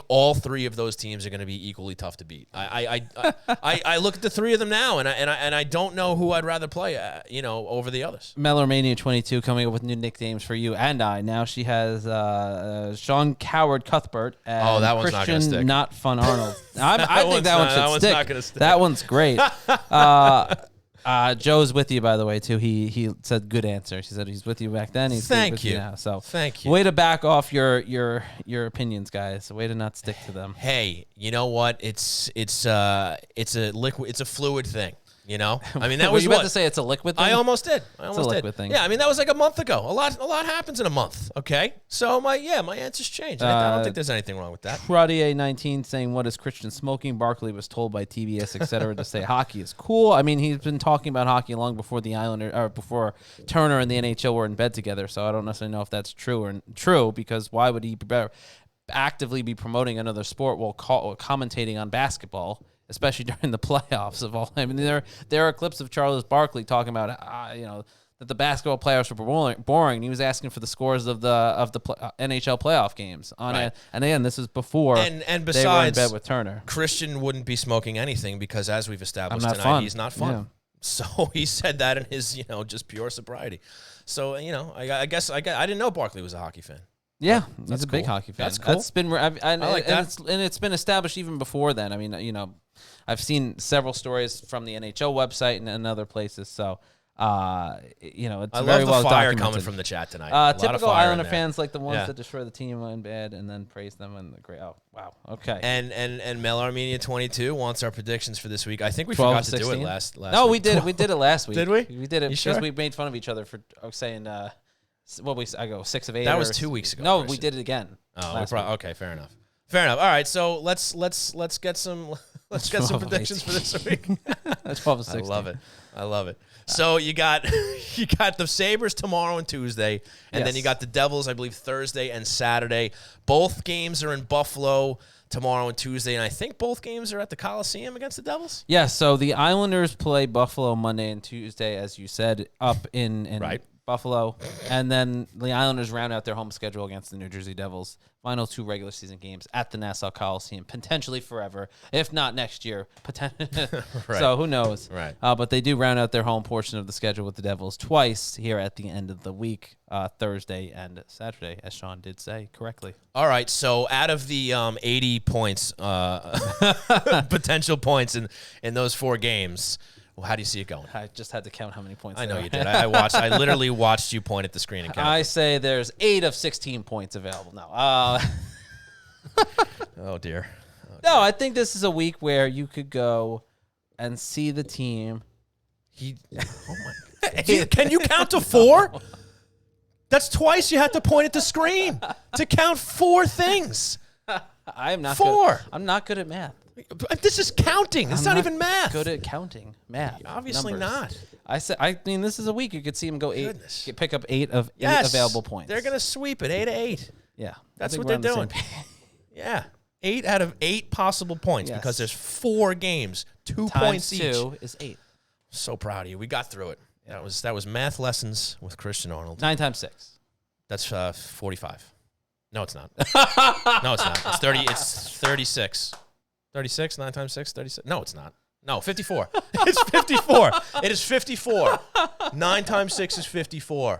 all three of those teams are going to be equally tough to beat. I look at the three of them now, and I don't know who I'd rather play, over the others. Melormania 22 coming up with new nicknames for you and I. Now she has Sean Coward Cuthbert and that one's Christian not Fun Arnold. I think that one should stick. Not gonna stick. That one's great. Joe's with you, by the way, too. He said good answer. He said he's with you back then. He's with you now. So thank you. Way to back off your opinions, guys. Way to not stick to them. Hey, you know what? It's a liquid. It's a fluid thing. I mean, that was you about to say it's a liquid thing? I almost did. It's a liquid thing. Yeah, I mean, that was like a month ago. A lot happens in a month. Okay, so my answer's changed. I don't think there's anything wrong with that. Prodier 19 saying, "What is Christian smoking?" Barkley was told by TBS, etc., to say hockey is cool. I mean, he's been talking about hockey long before the Islander or before Turner and the NHL were in bed together. So I don't necessarily know if that's true because why would he actively be promoting another sport while commentating on basketball? Especially during the playoffs of all. I mean, there are clips of Charles Barkley talking about that the basketball playoffs were boring. He was asking for the scores of the NHL playoff games on it. And again, this is before and besides, they were in bed with Turner. Christian wouldn't be smoking anything because, as we've established tonight, fun. he's not fun. Yeah. So he said that in his just pure sobriety. So I guess I didn't know Barkley was a hockey fan. Yeah, he's a big hockey fan. That's cool. That's been I like that. It's been established even before then. I mean, I've seen several stories from the NHL website and other places. So, it's I very love well the fire documented. coming from the chat tonight. Typical Islander fans like the ones that destroy the team in bed and then praise them and the great. Oh wow, okay. And Mel Armenia 22 wants our predictions for this week. I think we forgot to do it last. No, week. we did it. We did it last week. Did we? We did it because sure? we made fun of each other for saying. I go 6 of 8. That was 2 weeks ago. No, we did it again. Oh, okay, fair enough. All right, so let's get some predictions for this week. That's 12 of 16. I love it. So you got the Sabres tomorrow and Tuesday, and then you got the Devils, I believe, Thursday and Saturday. Both games are in Buffalo tomorrow and Tuesday, and I think both games are at the Coliseum against the Devils. Yeah, so the Islanders play Buffalo Monday and Tuesday, as you said, up in right. Buffalo, and then the Islanders round out their home schedule against the New Jersey Devils final 2 regular season games at the Nassau Coliseum, potentially forever, if not next year. Right. So who knows? Right. But they do round out their home portion of the schedule with the Devils twice here at the end of the week, Thursday and Saturday, as Sean did say correctly. All right, so out of the 80 points, potential points in those 4 games, well, how do you see it going? I just had to count how many points. I know there you are. did. I literally watched you point at the screen and count. I say there's 8 of 16 points available. No. Oh, dear. No, I think this is a week where you could go and see the team. Oh my! Can you count to 4? That's twice you had to point at the screen to count 4 things. I'm not 4. Good. I'm not good at math. This is counting. It's I'm not even math. Good at counting math. Obviously numbers. not. I mean, this is a week you could see him go 8. Goodness. Pick up 8 of 8 Yes, available points. They're gonna sweep it 8-8. Yeah, That's I think what we're on they're the doing. same page. Yeah, 8 out of 8 possible points Yes. because there's 4 games, 2 Times points 2 each. is 8. So proud of you. We got through it. That was math lessons with Christian Arnold. 9 times 6. That's 45. No, it's not. No, it's not. It's 30. It's 36. 36. 9 times 6. 36. No, it's not. No, 54. It's 54. It is 54. 9 times 6 is 54.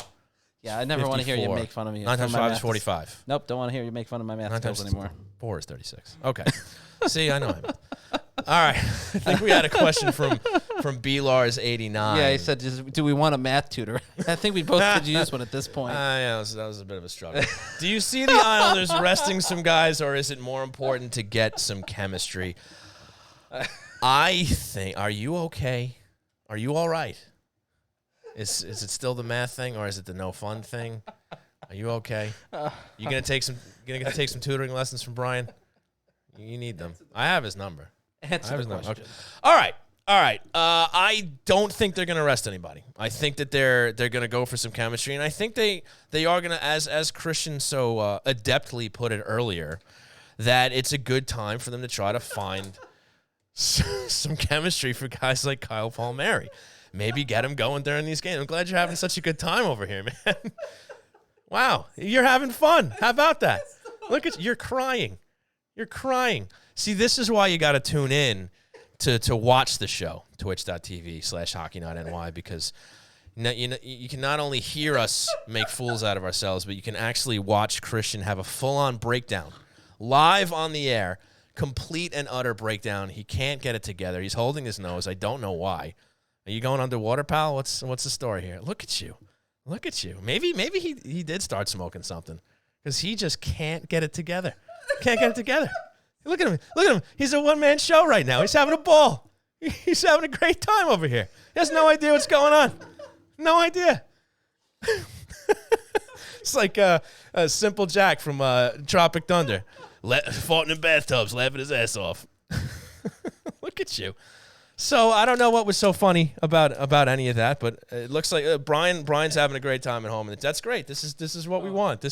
Yeah, I never want to hear you 54. make fun of me. 9 times for my 5 is math. 45. Nope, don't want to hear you make fun of my math 9 skills times anymore. 4 is 36. Okay. See, I know him. All right. I think we had a question from B-Lars89. Yeah, he said, do we want a math tutor? I think we both could use one at this point. Yeah, that was a bit of a struggle. Do you see the Islanders resting some guys, or is it more important to get some chemistry? I think, are you okay? Are you all right? Is it still the math thing, or is it the no fun thing? Are you okay? You gonna take some tutoring lessons from Brian? You need them. I have his number. Answer the question. Okay. All right. I don't think they're gonna rest anybody. I think that they're gonna go for some chemistry, and I think they are gonna, as Christian so adeptly put it earlier, that it's a good time for them to try to find some chemistry for guys like Kyle Palmieri. Maybe get him going during these games. I'm glad you're having such a good time over here, man. Wow, you're having fun. How about that? Look at you. You're crying. You're crying. See, this is why you got to tune in to watch the show, twitch.tv/HockeyNightNY, because you can not only hear us make fools out of ourselves, but you can actually watch Christian have a full-on breakdown, live on the air, complete and utter breakdown. He can't get it together. He's holding his nose. I don't know why. Are you going underwater, pal? What's the story here? Look at you. Look at you. Maybe he did start smoking something, because he just can't get it together. Can't get it together. Look at him. Look at him. He's a one-man show right now. He's having a ball. He's having a great time over here. He has no idea what's going on. No idea. It's like Simple Jack from Tropic Thunder. Fought in bathtubs, laughing his ass off. Look at you. So I don't know what was so funny about any of that, but it looks like Brian's having a great time at home, and that's great. This is what we want.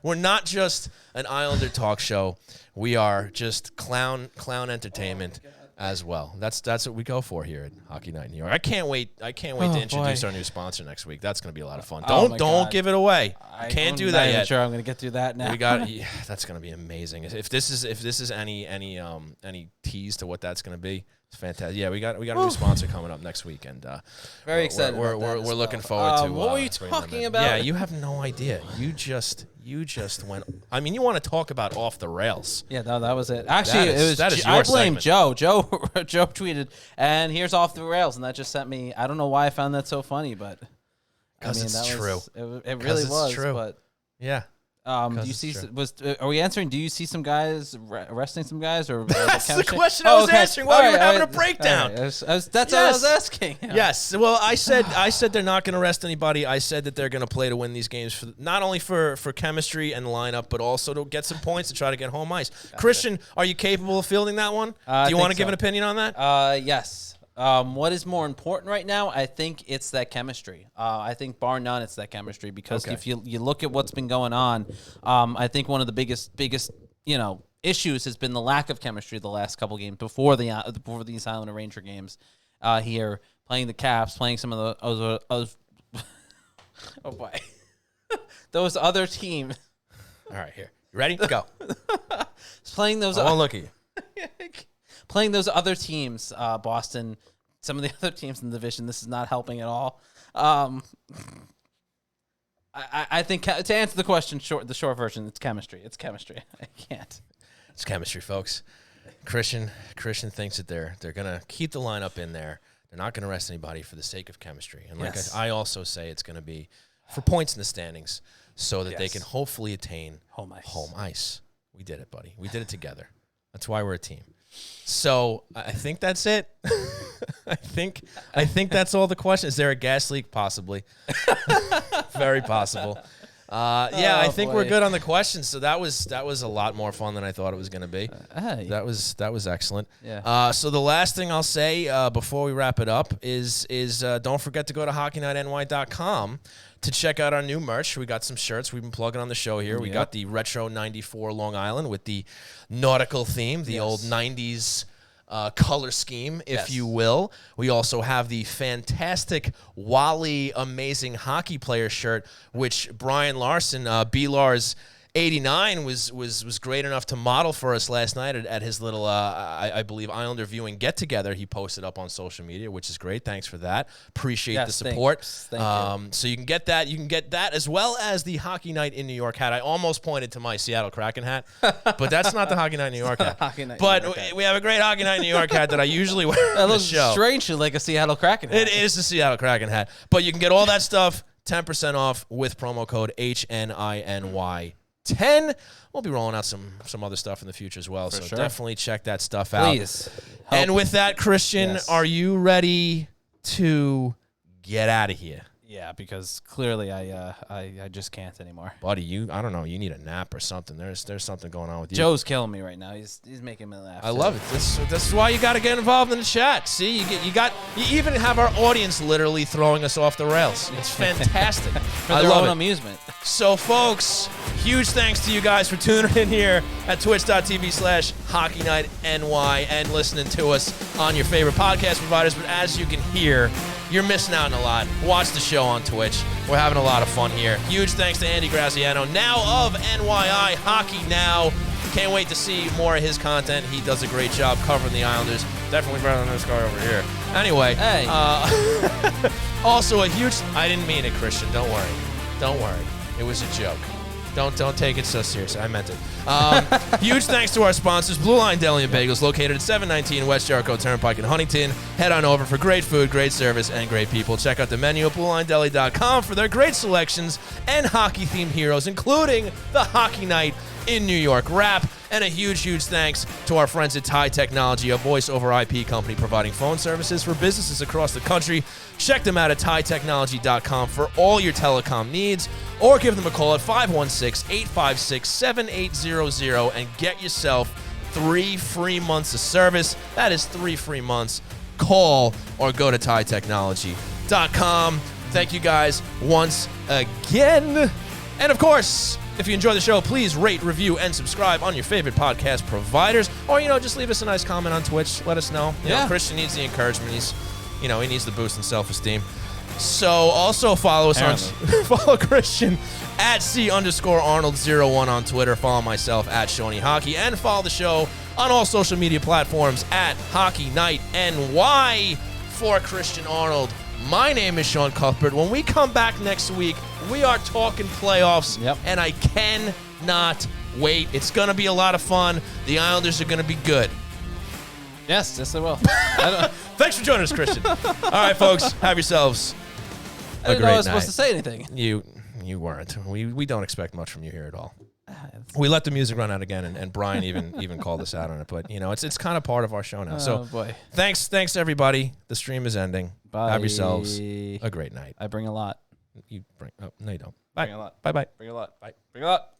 We're not just an Islander talk show. We are just clown entertainment as well. That's what we go for here at Hockey Night in New York. I can't wait to introduce our new sponsor next week. That's going to be a lot of fun. Don't give it away. I can't do that yet. Sure, I'm going to get through that now. That's going to be amazing. If this is any tease to what that's going to be, it's fantastic. Yeah, we got a new sponsor coming up next week, and very excited. We're looking forward to. What were you talking about? Yeah, you have no idea. You just went. I mean, you want to talk about off the rails? Yeah, no, that was it. Actually, that is I your blame segment. Joe. Joe tweeted, and here's off the rails, and that just sent me. I don't know why I found that so funny, but because it's true. It really was. True. But yeah. do you see? Are we answering? Do you see some guys arresting some guys, or that's the question I was answering while you were having a breakdown? That's what I was asking. Yes. Well, I said they're not going to arrest anybody. I said that they're going to play to win these games, not only for chemistry and lineup, but also to get some points to try to get home ice. Gotcha. Christian, are you capable of fielding that one? Do you want to give an opinion on that? Yes. What is more important right now? I think it's that chemistry. I think bar none, it's that chemistry, because if you look at what's been going on, I think one of the biggest issues has been the lack of chemistry the last couple games before these Islander Ranger games here, playing the Caps, playing some of those oh boy, those other teams. All right, here. Ready? Go. Playing those. I won't look at you. Playing those other teams, Boston, some of the other teams in the division. This is not helping at all. I think to answer the question, the short version, it's chemistry. It's chemistry. I can't. It's chemistry, folks. Christian thinks that they're gonna keep the lineup in there. They're not gonna rest anybody for the sake of chemistry. And like I also say, it's gonna be for points in the standings, so that they can hopefully attain home ice. We did it, buddy. We did it together. That's why we're a team. So I think that's it. I think that's all the questions. Is there a gas leak? Possibly. Very possible. I think we're good on the questions. So that was a lot more fun than I thought it was going to be. That was excellent. Yeah. So the last thing I'll say before we wrap it up is don't forget to go to HockeyNightNY.com to check out our new merch. We got some shirts we've been plugging on the show here. We got the Retro 94 Long Island with the nautical theme, the old 90s color scheme, if you will. We also have the fantastic Wally Amazing Hockey Player shirt, which Brian Larson, B-Lars 89, was great enough to model for us last night at his little, I believe, Islander viewing get-together he posted up on social media, which is great. Thanks for that. Appreciate the support. Thank you. So you can get that. You can get that as well as the Hockey Night in New York hat. I almost pointed to my Seattle Kraken hat, but that's not the Hockey Night in New York hat. We have a great Hockey Night in New York hat that I usually wear on the show. Strangely like a Seattle Kraken hat. It is the Seattle Kraken hat. But you can get all that stuff 10% off with promo code HNINY. 10. We'll be rolling out some other stuff in the future as well. So definitely check that stuff out. Please. And with that, Christian, are you ready to get out of here? Yeah, because clearly I just can't anymore. Buddy, I don't know, you need a nap or something. There's something going on with you. Joe's killing me right now. He's making me laugh. I love it. This is why you got to get involved in the chat. See, you even have our audience literally throwing us off the rails. It's fantastic. For their own amusement. So, folks, huge thanks to you guys for tuning in here at twitch.tv/HockeyNightNY and listening to us on your favorite podcast providers. But as you can hear, you're missing out on a lot. Watch the show on Twitch. We're having a lot of fun here. Huge thanks to Andy Graziano, now of NYI Hockey Now. Can't wait to see more of his content. He does a great job covering the Islanders. Definitely better than this guy over here. Anyway, hey. Also a huge... I didn't mean it, Christian. Don't worry. Don't worry. It was a joke. Don't take it so seriously. I meant it. Huge thanks to our sponsors, Blue Line Deli and Bagels, located at 719 West Jericho Turnpike in Huntington. Head on over for great food, great service, and great people. Check out the menu at BlueLineDeli.com for their great selections and hockey-themed heroes, including the Hockey Night in New York wrap. And a huge, huge thanks to our friends at Ty Technology, a voice-over IP company providing phone services for businesses across the country. Check them out at tytechnology.com for all your telecom needs, or give them a call at 516-856-7800 and get yourself 3 free months of service. That is 3 free months. Call or go to tytechnology.com. Thank you guys once again. And of course, if you enjoy the show, please rate, review, and subscribe on your favorite podcast providers. Or, just leave us a nice comment on Twitch. Let us know. You know, Christian needs the encouragement. He needs the boost in self-esteem. So also follow us follow Christian at C_Arnold01 on Twitter. Follow myself at Shawnee Hockey. And follow the show on all social media platforms at Hockey Night NY. For Christian Arnold, my name is Sean Cuthbert. When we come back next week, we are talking playoffs, and I cannot wait. It's going to be a lot of fun. The Islanders are going to be good. Yes, they will. Thanks for joining us, Christian. All right, folks, have yourselves I didn't know I was supposed to say anything. You weren't. We don't expect much from you here at all. We let the music run out again, and Brian even called us out on it. But it's kind of part of our show now. So boy. Thanks everybody. The stream is ending. Bye. Have yourselves a great night. I bring a lot. You bring. Oh no, you don't. Bye. Bring a lot. Bye. Bring a lot. Bye. Bring a lot.